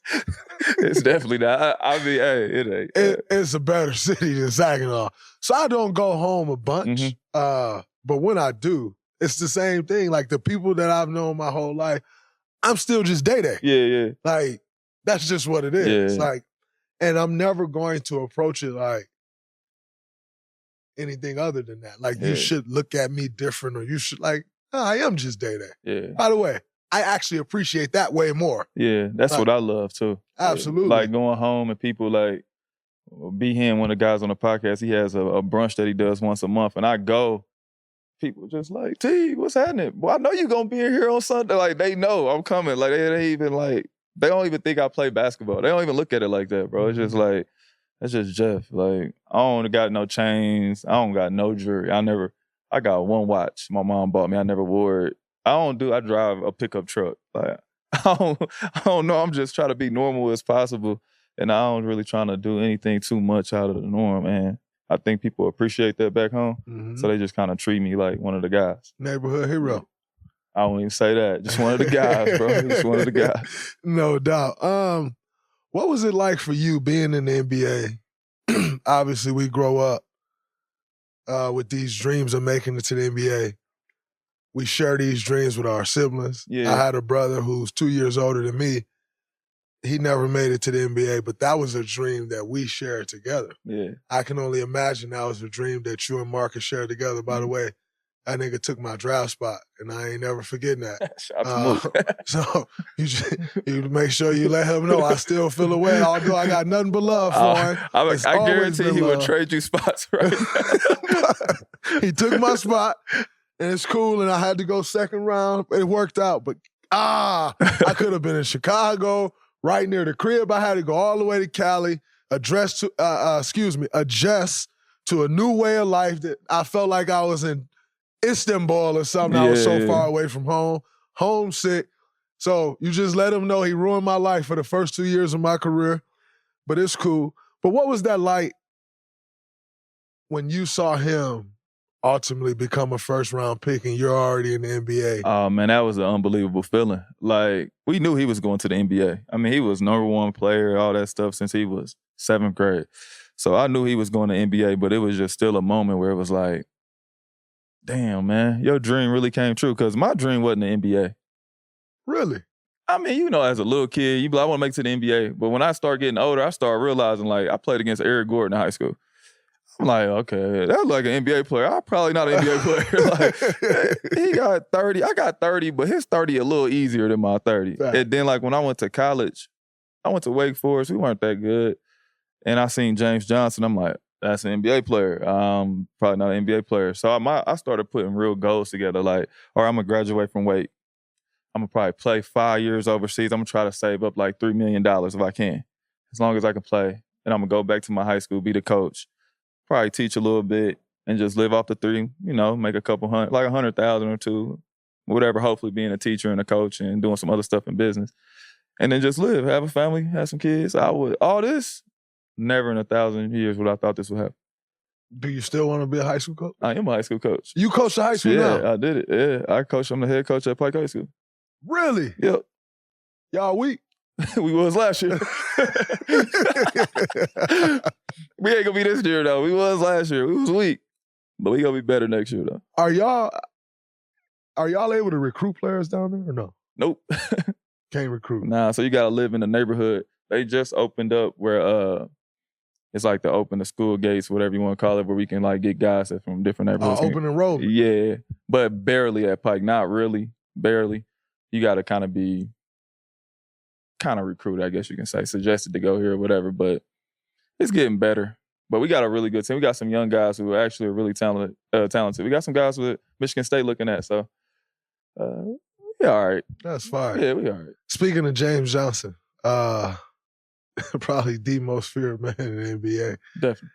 It's definitely not. I mean, hey, it ain't. It's a better city than Saginaw. So I don't go home a bunch. But when I do, it's the same thing. Like, the people that I've known my whole life, I'm still just day-day. Yeah. Like, that's just what it is. Yeah. Like, and I'm never going to approach it like anything other than that. Like, you should look at me different, or you should, like, I am just day-day. Yeah. By the way, I actually appreciate that way more. Yeah, that's like, what I love too. Absolutely. Like going home and people like, B. Hen, one of the guys on the podcast, he has a brunch that he does once a month. And I go, people just like, Teague, what's happening? Well, I know you're going to be in here on Sunday. Like, they know I'm coming. Like, they even like, they don't even think I play basketball. They don't even look at it like that, bro. It's just like, that's just Jeff. Like, I don't got no chains. I don't got no jewelry. I got one watch my mom bought me. I never wore it. I drive a pickup truck. Like, I don't know. I'm just trying to be normal as possible. And I don't really trying to do anything too much out of the norm, man. I think people appreciate that back home. So they just kind of treat me like one of the guys. Neighborhood hero. I won't even say that. Just one of the guys, bro. Just one of the guys. No doubt. What was it like for you being in the NBA? Obviously, we grow up with these dreams of making it to the NBA. We share these dreams with our siblings. Yeah. I had a brother who's 2 years older than me. He never made it to the NBA, but that was a dream that we shared together. Yeah. I can only imagine that was a dream that you and Marcus shared together. By the way, that nigga took my draft spot, and I ain't never forgetting that. Shout out to Moe. So you make sure you let him know I still feel away, although I got nothing but love for him. I guarantee he would trade you spots right now. He took my spot, and it's cool, and I had to go second round. It worked out, but I could have been in Chicago, right near the crib. I had to go all the way to Cali, adjust to a new way of life that I felt like I was in Istanbul or something. I was so far away from home, homesick. So you just let him know he ruined my life for the first 2 years of my career, but it's cool. But what was that like when you saw him ultimately become a first-round pick and you're already in the NBA? Oh, man, that was an unbelievable feeling. Like, we knew he was going to the NBA. I mean, he was #1 player, all that stuff since he was 7th grade. So I knew he was going to NBA, but it was just still a moment where it was like, damn, man, your dream really came true. Because my dream wasn't the NBA. Really? I mean, you know, as a little kid, you be like, I want to make it to the NBA. But when I start getting older, I start realizing, like, I played against Eric Gordon in high school. I'm like, okay, that's like an NBA player. I'm probably not an NBA player. Like, he got 30. I got 30, but his 30 a little easier than my 30. Right. And then, like, when I went to college, I went to Wake Forest. We weren't that good. And I seen James Johnson. I'm like, that's an NBA player. Probably not an NBA player. So I started putting real goals together. Like, all right, I'm going to graduate from Wake. I'm going to probably play 5 years overseas. I'm going to try to save up like $3 million if I can, as long as I can play. And I'm going to go back to my high school, be the coach, probably teach a little bit, and just live off the three, you know, make a couple hundred, like 100,000 or two, whatever, hopefully being a teacher and a coach and doing some other stuff in business. And then just live, have a family, have some kids. All this, never in 1,000 years would I thought this would happen. Do you still want to be a high school coach? I am a high school coach. You coach the high school now? Yeah, I did it. Yeah, I'm the head coach at Pike High School. Really? Yep. Y'all weak? We was last year. We ain't gonna be this year though. We was last year. We was weak, but we gonna be better next year though. Are y'all able to recruit players down there or no? Nope. Can't recruit. Nah. So you gotta live in the neighborhood. They just opened up where it's like to open the school gates, whatever you want to call it, where we can like get guys from different neighborhoods. Open enrollment. Yeah, but barely at Pike. Not really. Barely. You gotta kind of be recruited, I guess you can say, suggested to go here or whatever, but it's getting better. But we got a really good team. We got some young guys who actually are really talented. We got some guys with Michigan State looking at, so we all right. That's fine. Yeah, we all right. Speaking of James Johnson, probably the most feared man in the NBA. Definitely.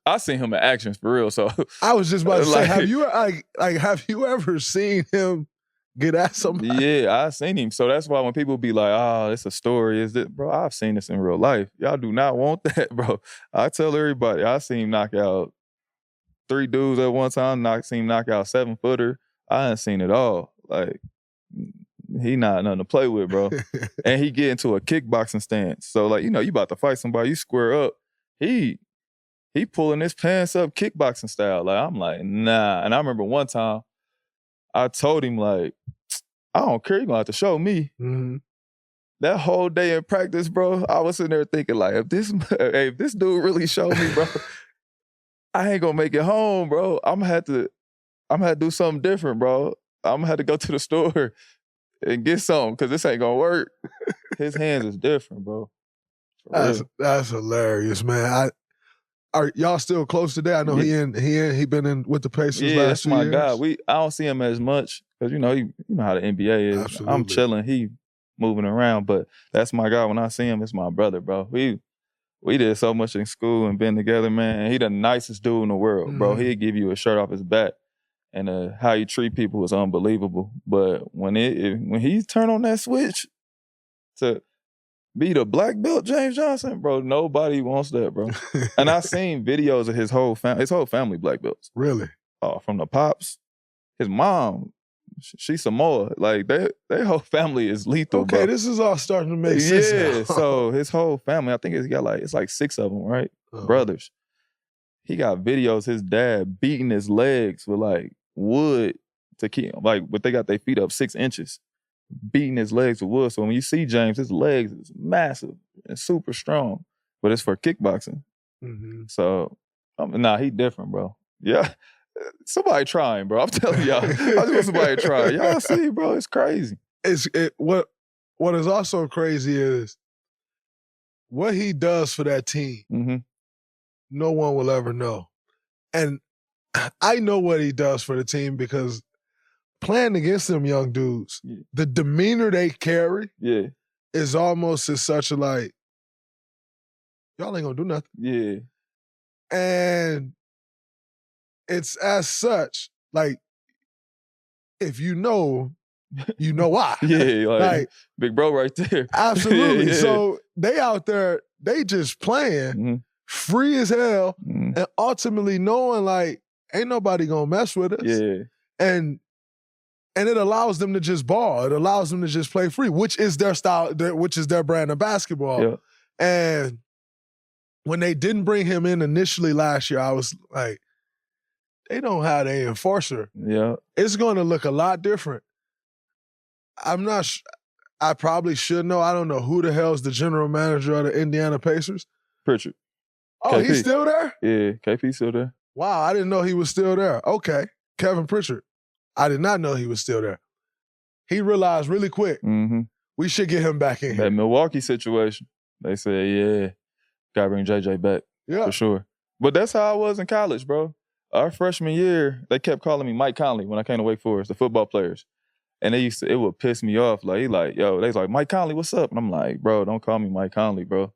I seen him in action for real, so I was just about to say, have you ever seen him get at somebody? Yeah, I seen him. So that's why when people be like, oh, it's a story, is that, bro, I've seen this in real life. Y'all do not want that, bro. I tell everybody, I seen him knock out 3 dudes at one time, seen him knock out 7-footer. I ain't seen it all. Like, he not nothing to play with, bro. And he get into a kickboxing stance. So, like, you know, you about to fight somebody, you square up. He pulling his pants up kickboxing style. Like, I'm like, nah. And I remember one time, I told him, like, I don't care. You're going to have to show me. Mm-hmm. That whole day in practice, bro, I was sitting there thinking, like, if this dude really showed me, bro, I ain't going to make it home, bro. I'm going to have to do something different, bro. I'm going to have to go to the store and get something because this ain't going to work. His hands is different, bro. That's hilarious, man. Are y'all still close today? I know he been in with the Pacers last 2 years. Yeah, that's my guy. I don't see him as much because you know how the NBA is. Absolutely. I'm chilling. He moving around, but that's my guy. When I see him, it's my brother, bro. We did so much in school and been together, man. He the nicest dude in the world, bro. He'd give you a shirt off his back, and how he treat people is unbelievable. But when he turn on that switch to be the black belt James Johnson, bro, nobody wants that, bro. And I seen videos of his whole family black belts. Really? From the pops. His mom, she's Samoa. Like, their whole family is lethal, okay, bro. this is all starting to make sense now. So his whole family, I think it's like 6 of them, right? Brothers. He got videos his dad beating his legs with, like, wood to keep, like, but they got their feet up 6 inches. Beating his legs with wood. So when you see James, his legs is massive and super strong, but it's for kickboxing. Mm-hmm. So, he different, bro. Yeah. Somebody trying, bro. I'm telling y'all. I just want somebody trying. Y'all see, bro, it's crazy. What is also crazy is what he does for that team. Mm-hmm. No one will ever know. And I know what he does for the team because playing against them young dudes, the demeanor they carry is almost as such a like, y'all ain't gonna do nothing. Yeah. And it's as such, like, if you know why. Yeah, like big bro right there. Absolutely. Yeah. So they out there, they just playing free as hell and ultimately knowing like ain't nobody gonna mess with us. Yeah. And it allows them to just ball. It allows them to just play free, which is their style, which is their brand of basketball. Yeah. And when they didn't bring him in initially last year, I was like, they don't have an enforcer. Yeah. It's going to look a lot different. I'm not I probably should know. I don't know who the hell's the general manager of the Indiana Pacers. Pritchard. Oh, KP. He's still there? Yeah, KP's still there. Wow, I didn't know he was still there. Okay, Kevin Pritchard. I did not know he was still there. He realized really quick, we should get him back in here. That Milwaukee situation, they said, yeah, gotta bring JJ back. Yeah. For sure. But that's how I was in college, bro. Our freshman year, they kept calling me Mike Conley when I came to Wake Forest, the football players. And it would piss me off. Like, they was like, Mike Conley, what's up? And I'm like, bro, don't call me Mike Conley, bro.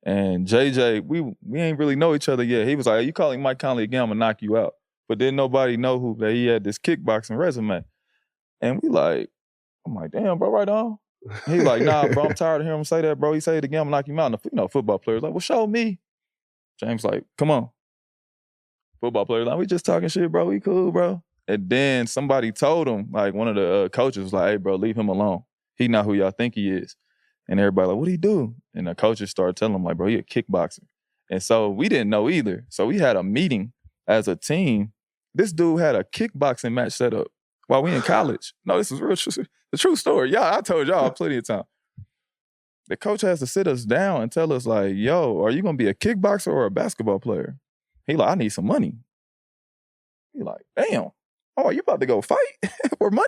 And JJ, we ain't really know each other yet. He was like, you calling Mike Conley again, I'm gonna knock you out. But then nobody know that he had this kickboxing resume. And I'm like, damn, bro, right on. He's like, nah, bro, I'm tired of hearing him say that, bro. He say it again, I'm gonna knock him out. And football players like, well, show me. James like, come on. Football players like, we just talking shit, bro. We cool, bro. And then somebody told him, like one of the coaches was like, hey, bro, leave him alone. He not who y'all think he is. And everybody like, what'd he do? And the coaches started telling him, like, bro, he a kickboxer. And so we didn't know either. So we had a meeting as a team. This dude had a kickboxing match set up while we in college. No, this is real, the true story. Yeah, I told y'all plenty of time. The coach has to sit us down and tell us, like, yo, are you going to be a kickboxer or a basketball player? He like, I need some money. He like, damn. Oh, you about to go fight for money?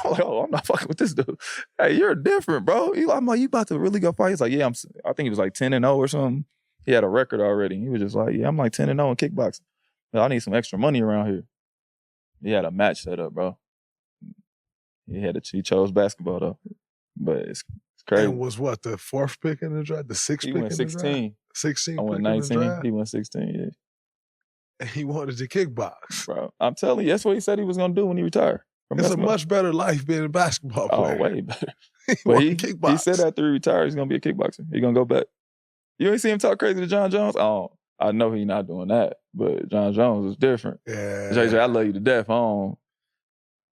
I'm like, oh, I'm not fucking with this dude. Hey, you're different, bro. I'm like, you about to really go fight? He's like, yeah, I think he was like 10-0 or something. He had a record already. He was just like, yeah, I'm like 10-0 in kickboxing. I need some extra money around here. He had a match set up, bro. He chose basketball though. But it's crazy. And was what, the fourth pick in the draft? The sixth pick in the draft? He went 16. 16 I went 19. He went 16, yeah. And he wanted to kickbox. Bro, I'm telling you, that's what he said he was going to do when he retired. It's a much better life being a basketball player. Oh, way better. He said after he retired, he's going to be a kickboxer. He's going to go back. You ain't see him talk crazy to John Jones? Oh, I know he's not doing that, but John Jones is different. Yeah. JJ, I love you to death.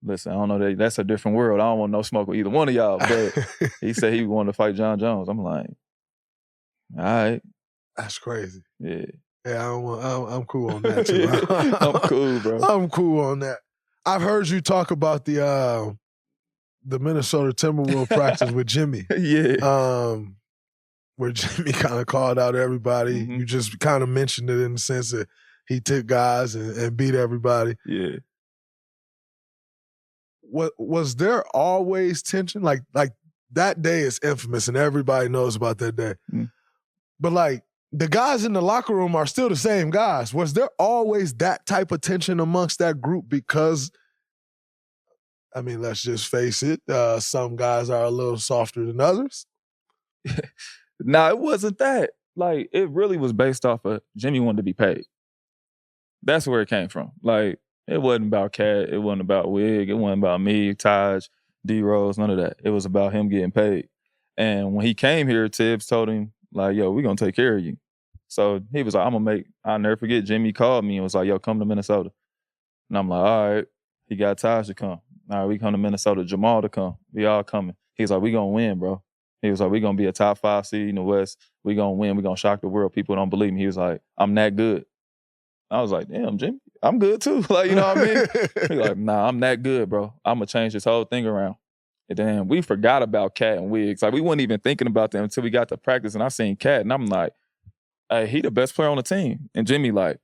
Listen, I don't know, that's a different world. I don't want no smoke with either one of y'all, but he said he wanted to fight John Jones. I'm like, all right. That's crazy. Yeah. Yeah, I'm cool on that too. I'm cool, bro. I'm cool on that. I've heard you talk about the Minnesota Timberwolves practice with Jimmy. Yeah. Where Jimmy kind of called out everybody. Mm-hmm. You just kind of mentioned it in the sense that he took guys and beat everybody. Yeah. Was there always tension? Like that day is infamous and everybody knows about that day. Mm. But like, the guys in the locker room are still the same guys. Was there always that type of tension amongst that group? Because, I mean, let's just face it, some guys are a little softer than others. Nah, it wasn't that. Like, it really was based off of Jimmy wanted to be paid. That's where it came from. Like, it wasn't about Cat. It wasn't about Wig. It wasn't about me, Taj, D-Rose, none of that. It was about him getting paid. And when he came here, Tibbs told him, like, yo, we're going to take care of you. So he was like, I'll never forget, Jimmy called me and was like, yo, come to Minnesota. And I'm like, all right. He got Taj to come. All right, we come to Minnesota. Jamal to come. We all coming. He's like, we going to win, bro. He was like, we going to be a top 5 seed in the West. We going to win. We going to shock the world. People don't believe me. He was like, I'm that good. I was like, damn, Jimmy, I'm good too. Like, you know what I mean? He's like, nah, I'm that good, bro. I'm going to change this whole thing around. And then we forgot about Cat and Wiggs. Like, we weren't even thinking about them until we got to practice. And I seen Cat, and I'm like, hey, he the best player on the team. And Jimmy like,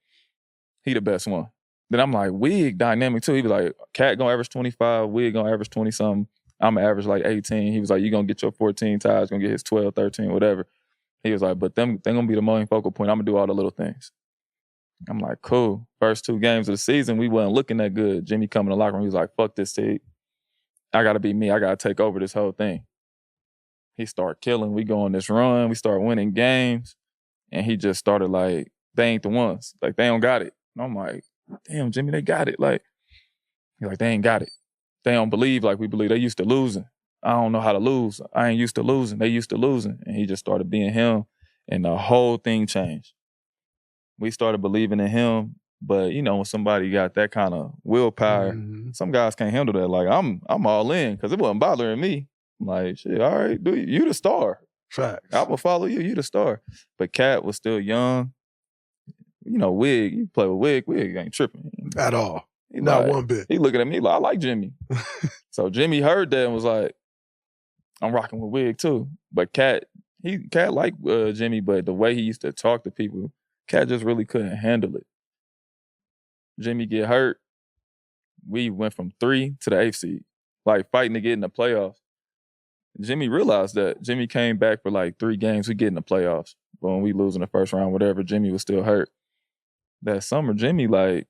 he the best one. Then I'm like, Wig dynamic too. He was like, Cat gonna average 25, Wig gonna average 20-something. I'm gonna average like 18. He was like, you gonna get your 14, Ty's gonna get his 12, 13, whatever. He was like, but they're gonna be the main focal point. I'm gonna do all the little things. I'm like, cool. First 2 games of the season, we wasn't looking that good. Jimmy come in the locker room, he was like, fuck this Teague. I gotta be me. I gotta take over this whole thing. He started killing. We go on this run. We start winning games. And he just started like, they ain't the ones. Like, they don't got it. And I'm like, damn, Jimmy, they got it. Like, he's like, they ain't got it. They don't believe like we believe. They used to losing. I don't know how to lose. I ain't used to losing. They used to losing. And he just started being him. And the whole thing changed. We started believing in him. But, you know, when somebody got that kind of willpower, some guys can't handle that. Like, I'm all in because it wasn't bothering me. I'm like, shit, all right, dude, you the star. Facts. I'm going to follow you. You the star. But Cat was still young. You know, Wig, you play with Wig ain't tripping. At all. He Not like, one bit. He looking at me like, I like Jimmy. So Jimmy heard that and was like, I'm rocking with Wig too. But Cat liked Jimmy, but the way he used to talk to people, Cat just really couldn't handle it. Jimmy get hurt. We went from 3 to the 8th seed, like fighting to get in the playoffs. Jimmy realized that. Jimmy came back for like 3 games. We get in the playoffs. But when we lose in the first round, whatever, Jimmy was still hurt. That summer, Jimmy like,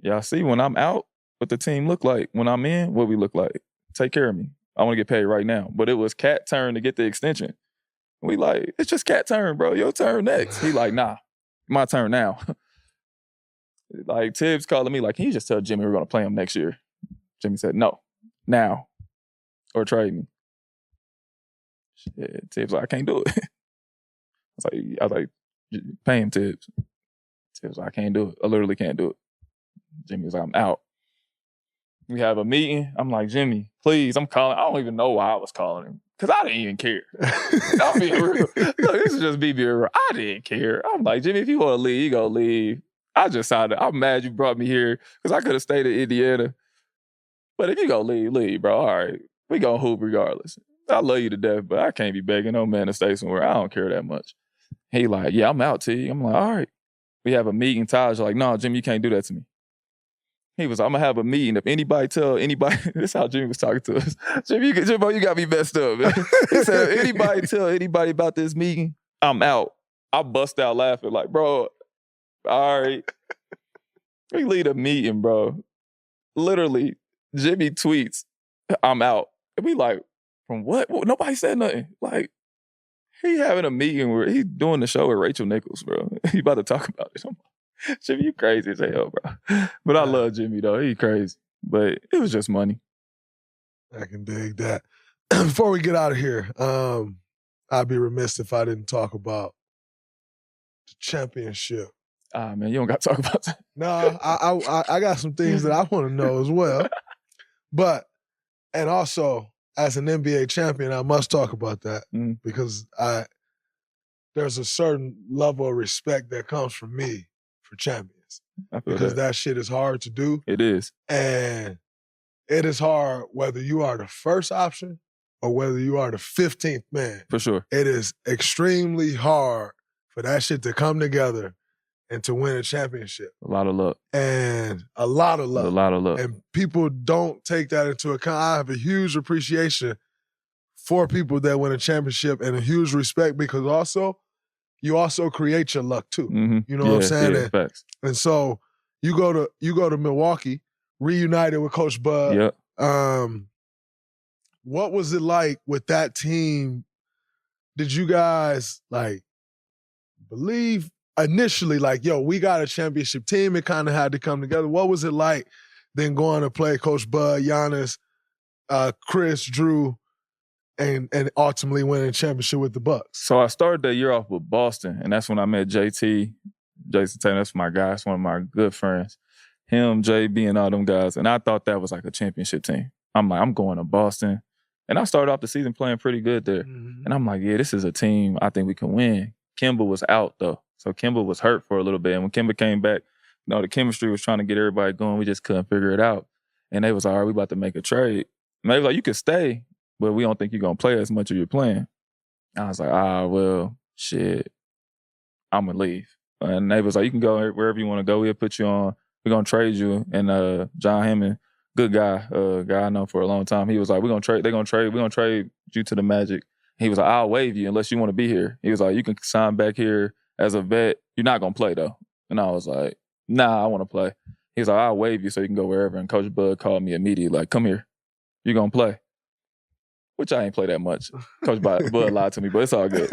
y'all see when I'm out, what the team look like. When I'm in, what we look like. Take care of me. I want to get paid right now. But it was Cat's turn to get the extension. We like, it's just Cat's turn, bro. Your turn next. He like, nah, my turn now. Like Tibbs calling me like, can you just tell Jimmy we're going to play him next year? Jimmy said, no, now, or trade me. Shit, Tibbs like, I can't do it. I was like, pay him, Tibbs. Tibbs like, I can't do it. I literally can't do it. Jimmy was like, I'm out. We have a meeting. I'm like, Jimmy, please, I'm calling. I don't even know why I was calling him. Because I didn't even care. I'm being real. Look, this is just me being real. I didn't care. I'm like, Jimmy, if you want to leave, you go leave. I just signed it. I'm mad you brought me here because I could have stayed in Indiana. But if you go leave, bro. All right. We gonna hoop regardless. I love you to death, but I can't be begging no man to stay somewhere. I don't care that much. He like, yeah, I'm out, T. I'm like, all right. We have a meeting. Taj like, no, Jimmy, you can't do that to me. He was, I'm gonna have a meeting. If anybody tell anybody, this is how Jimmy was talking to us. Jimmy, you got me messed up, man. He said, if anybody tell anybody about this meeting, I'm out. I bust out laughing like, bro, all right. We lead a meeting, bro. Literally, Jimmy tweets, I'm out. And we like, from what? Well, nobody said nothing. Like, he having a meeting where he doing the show with Rachel Nichols, bro. He about to talk about it. I'm like, Jimmy, you crazy as hell, bro. But I love Jimmy, though. He crazy. But it was just money. I can dig that. Before we get out of here, I'd be remiss if I didn't talk about the championship. Ah, man, you don't got to talk about that. No, I got some things that I want to know as well. But, and also, as an NBA champion, I must talk about that because there's a certain level of respect that comes from me for champions. Because that shit is hard to do. It is. And it is hard whether you are the first option or whether you are the 15th man. For sure. It is extremely hard for that shit to come together and to win a championship. A lot of luck. And a lot of luck. A lot of luck. And people don't take that into account. I have a huge appreciation for people that win a championship and a huge respect because you also create your luck too. Mm-hmm. You know what I'm saying? Yeah, facts. And so you go to Milwaukee, reunited with Coach Bud. Yep. What was it like with that team? Did you guys believe initially yo, we got a championship team? It kind of had to come together. What was it like then going to play Coach Bud, Giannis, Chris, Drew, and ultimately winning a championship with the Bucks? So I started that year off with Boston, and that's when I met JT, Jason Tatum. That's my guy. That's one of my good friends. Him, JB, and all them guys. And I thought that was like a championship team. I'm like, I'm going to Boston. And I started off the season playing pretty good there. Mm-hmm. And I'm like, yeah, this is a team I think we can win. Kemba was out, though. So Kemba was hurt for a little bit. And when Kemba came back, the chemistry was trying to get everybody going. We just couldn't figure it out. And they was like, all right, we about to make a trade. And they was like, you could stay, but we don't think you're going to play as much as you're playing. I was like, well, shit, I'm going to leave. And they was like, you can go wherever you want to go. We'll put you on we're gonna trade you. And John Hammond, good guy, guy I know for a long time. He was like, we're gonna trade you to the Magic. He was like, I'll waive you unless you want to be here. He was like, you can sign back here as a vet. You're not gonna play though. And I was like, nah, I want to play. He was like, I'll waive you so you can go wherever. And Coach Bud called me immediately, like, come here. You're gonna play. Which I ain't play that much. Coach Bud lied to me, but it's all good.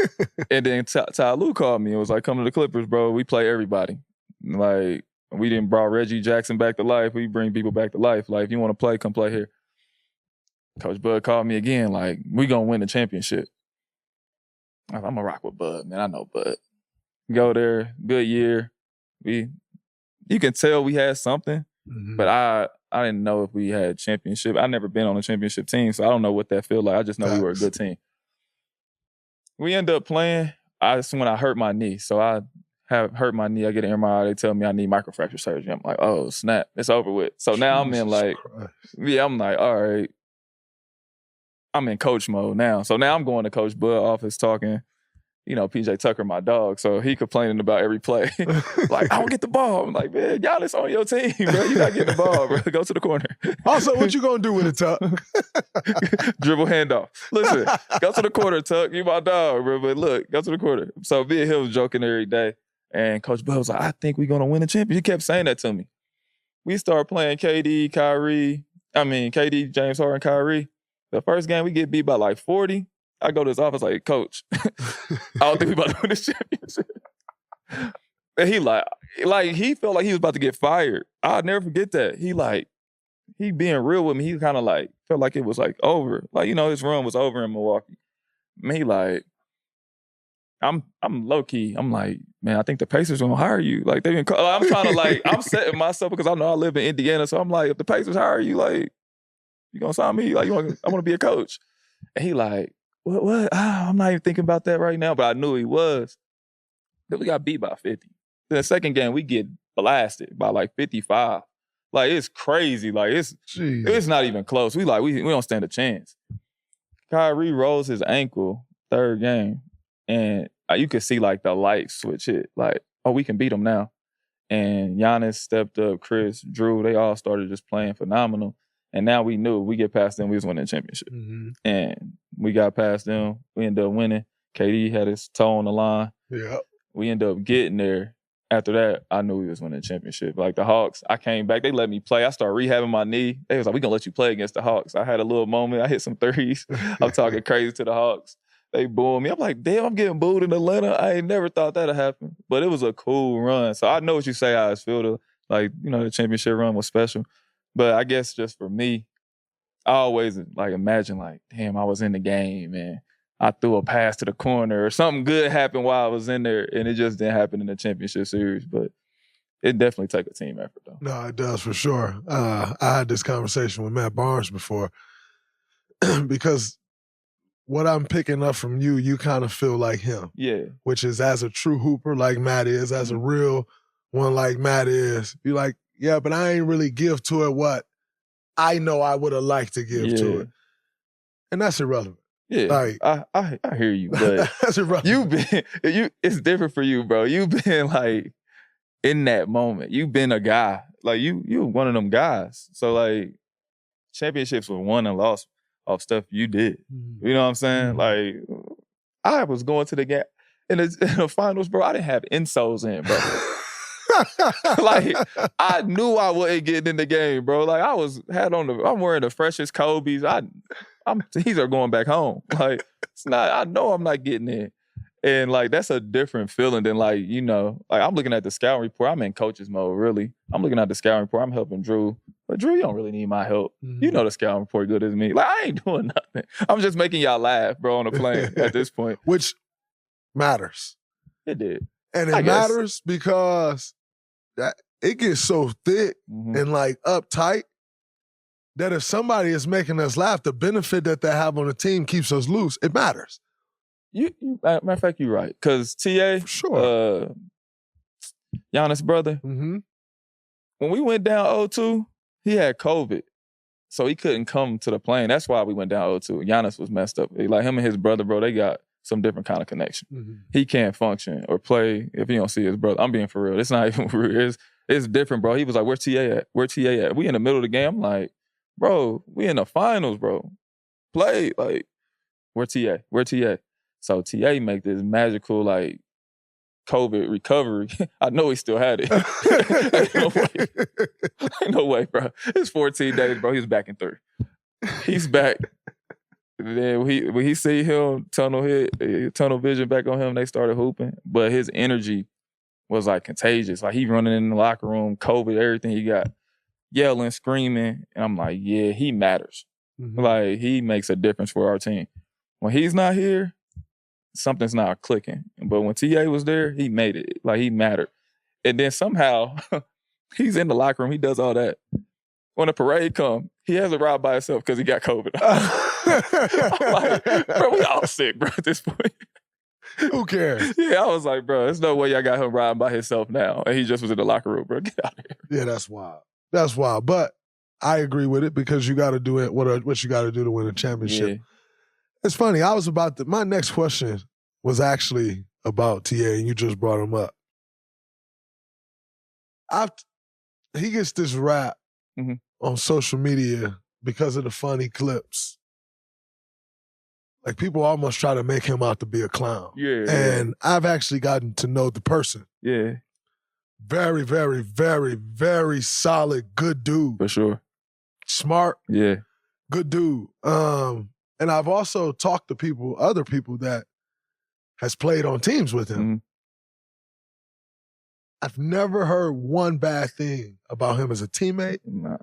And then Ty Lue called me and was like, come to the Clippers, bro. We play everybody. Like, we didn't brought Reggie Jackson back to life. We bring people back to life. Like, if you want to play, come play here. Coach Bud called me again, like, we gonna win the championship. I'm gonna rock with Bud, man. I know Bud. Go there, good year. You can tell we had something, but I didn't know if we had championship. I never been on a championship team, so I don't know what that feel like. I just know we were a good team. We end up playing. That's when I hurt my knee. So I have hurt my knee. I get an MRI. They tell me I need microfracture surgery. I'm like, oh, snap. It's over with. So now I'm in like, I'm like, all right. I'm in coach mode now. So now I'm going to Coach Bud office talking, PJ Tucker, my dog. So he complaining about every play. Like, I don't get the ball. I'm like, man, Giannis on your team, bro. You not getting the ball, bro. Go to the corner. Also, what you gonna do with it, Tuck? Dribble handoff. Listen, go to the corner, Tuck. You my dog, bro. But look, go to the corner. So me and him was joking every day. And Coach Bud was like, I think we're gonna win the championship. He kept saying that to me. We start playing KD, James Harden, Kyrie. The first game we get beat by like 40. I go to his office like, Coach, I don't think we about to win this championship. And he felt like he was about to get fired. I'll never forget that. He being real with me. He kind of like felt like it was like over. Like, his run was over in Milwaukee. Me I'm low key. I'm like, man, I think the Pacers gonna hire you. Like I'm trying to I'm setting myself because I know I live in Indiana. So I'm like, if the Pacers hire you, like, you gonna sign me? Like, I want to be a coach. And he like, what? I'm not even thinking about that right now, but I knew he was. Then we got beat by 50. Then the second game, we get blasted by like 55. Like, it's crazy. Like, it's not even close. We don't stand a chance. Kyrie rolls his ankle third game, and you could see like the light switch hit. Like, oh, we can beat him now. And Giannis stepped up, Chris, Drew, they all started just playing phenomenal. And now we knew we get past them, we was winning the championship. Mm-hmm. And we got past them. We ended up winning. KD had his toe on the line. Yeah. We ended up getting there. After that, I knew we was winning the championship. Like the Hawks, I came back. They let me play. I started rehabbing my knee. They was like, we going to let you play against the Hawks. I had a little moment. I hit some threes. I'm talking crazy to the Hawks. They booed me. I'm like, damn, I'm getting booed in Atlanta. I ain't never thought that'd happen. But it was a cool run. So I know what you say, how it's feel. Like, the championship run was special. But I guess just for me, I always like imagine like, damn, I was in the game and I threw a pass to the corner or something good happened while I was in there, and it just didn't happen in the championship series. But it definitely take a team effort, though. No, it does for sure. I had this conversation with Matt Barnes before because what I'm picking up from you, you kind of feel like him. Yeah. Which is as a true hooper like Matt is, as a real one like Matt is, you're like, yeah, but I ain't really give to it what I know I would have liked to give to it. And that's irrelevant. Yeah, like, I hear you, but that's irrelevant. It's different for you, bro. You've been like in that moment. You've been a guy. Like you one of them guys. So like championships were won and lost off stuff you did. Mm-hmm. You know what I'm saying? Mm-hmm. Like I was going to the game in the finals, bro. I didn't have insoles in, bro. Like I knew I wasn't getting in the game, bro. Like I'm wearing the freshest Kobe's. These are going back home. Like it's not. I know I'm not getting in, and like that's a different feeling than like like I'm looking at the scouting report. I'm in coach's mode, really. I'm looking at the scouting report. I'm helping Drew, but Drew, you don't really need my help. Mm-hmm. You know the scouting report good as me. Like I ain't doing nothing. I'm just making y'all laugh, bro, on the plane at this point, which matters. It did, and it matters because that it gets so thick and like uptight that if somebody is making us laugh, the benefit that they have on the team keeps us loose. It matters. You matter of fact, you're right. Because TA, sure. Giannis' brother, when we went down 0-2, he had COVID. So he couldn't come to the plane. That's why we went down 0-2. Giannis was messed up. Like him and his brother, bro, they got some different kind of connection. Mm-hmm. He can't function or play if he don't see his brother. I'm being for real. It's not even real. It's different, bro. He was like, where TA at? Where TA at? We in the middle of the game. I'm like, bro, we in the finals, bro. Play. Like, where TA? Where TA? So TA make this magical, like, COVID recovery. I know he still had it. Ain't no way. Ain't no way, bro. It's 14 days, bro. He's back in 3. He's back. Then when he see him, tunnel vision back on him, they started hooping. But his energy was like contagious. Like he running in the locker room, COVID, everything he got, yelling, screaming. And I'm like, yeah, he matters. Mm-hmm. Like he makes a difference for our team. When he's not here, something's not clicking. But when TA was there, he made it. Like he mattered. And then somehow he's in the locker room. He does all that. When the parade come, he has to ride by himself because he got COVID. I'm like, bro, we all sick, bro, at this point. Who cares? Yeah, I was like, bro, there's no way y'all got him riding by himself now. And he just was in the locker room, bro. Get out of here. Yeah, that's wild. That's wild. But I agree with it because you got to do it. What you got to do to win a championship. Yeah. It's funny. I was my next question was actually about TA, and you just brought him up. He gets this rap on social media because of the funny clips. Like, people almost try to make him out to be a clown. Yeah. And I've actually gotten to know the person. Yeah. Very, very, very, very solid, good dude. For sure. Smart. Yeah. Good dude. And I've also talked to other people that has played on teams with him. Mm-hmm. I've never heard one bad thing about him as a teammate. Nah.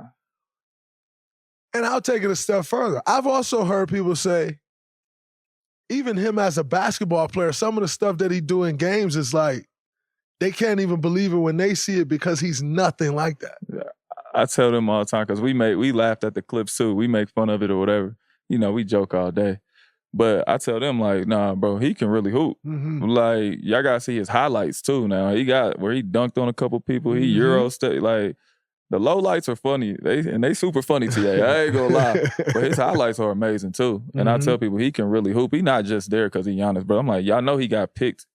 And I'll take it a step further. I've also heard people say, even him as a basketball player, some of the stuff that he do in games is like, they can't even believe it when they see it because he's nothing like that. Yeah, I tell them all the time because we laughed at the clips too. We make fun of it or whatever. You know, we joke all day. But I tell them, like, nah, bro, he can really hoop. Mm-hmm. Like, y'all got to see his highlights too now. He got where he dunked on a couple people. He Euro step. Like, the low lights are funny. They super funny today. I ain't gonna lie. But his highlights are amazing too. And I tell people he can really hoop. He not just there because he's Giannis, but I'm like, y'all know he got picked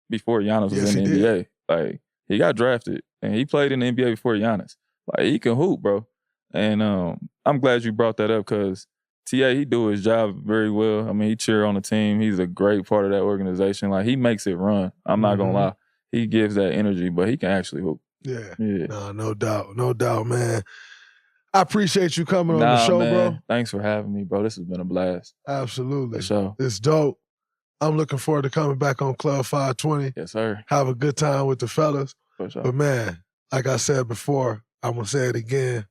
before Giannis was in the NBA. Did. Like, he got drafted and he played in the NBA before Giannis. Like, he can hoop, bro. And I'm glad you brought that up because TA, he do his job very well. I mean, he cheer on the team. He's a great part of that organization. Like, he makes it run. I'm not gonna lie. He gives that energy, but he can actually hoop. Yeah. No doubt, man. I appreciate you coming on the show, man. Bro. Thanks for having me, bro. This has been a blast. Absolutely. For sure. It's dope. I'm looking forward to coming back on Club 520. Yes, sir. Have a good time with the fellas. For sure. But, man, like I said before, I'm going to say it again.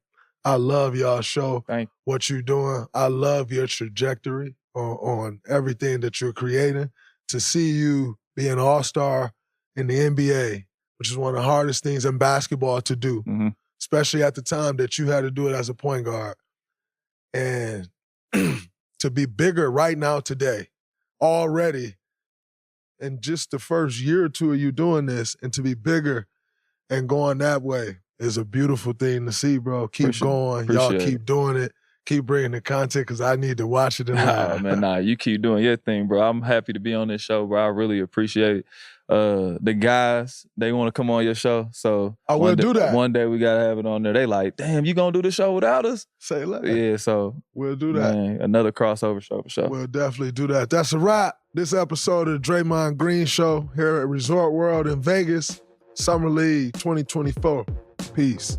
I love y'all's show. Thank you. What you're doing. I love your trajectory on everything that you're creating. To see you be an all-star in the NBA, which is one of the hardest things in basketball to do, especially at the time that you had to do it as a point guard. And to be bigger right now today, already, in just the first year or two of you doing this, and to be bigger and going that way is a beautiful thing to see, bro. Keep going. Y'all keep doing it. Keep bringing the content because I need to watch it. You keep doing your thing, bro. I'm happy to be on this show, bro. I really appreciate it. The guys, they want to come on your show. So I will do that. One day we got to have it on there. They like, damn, you going to do the show without us? Say less. Yeah, so we'll do that. Man, another crossover show for sure. We'll definitely do that. That's a wrap. This episode of the Draymond Green Show here at Resort World in Vegas, Summer League 2024. Peace.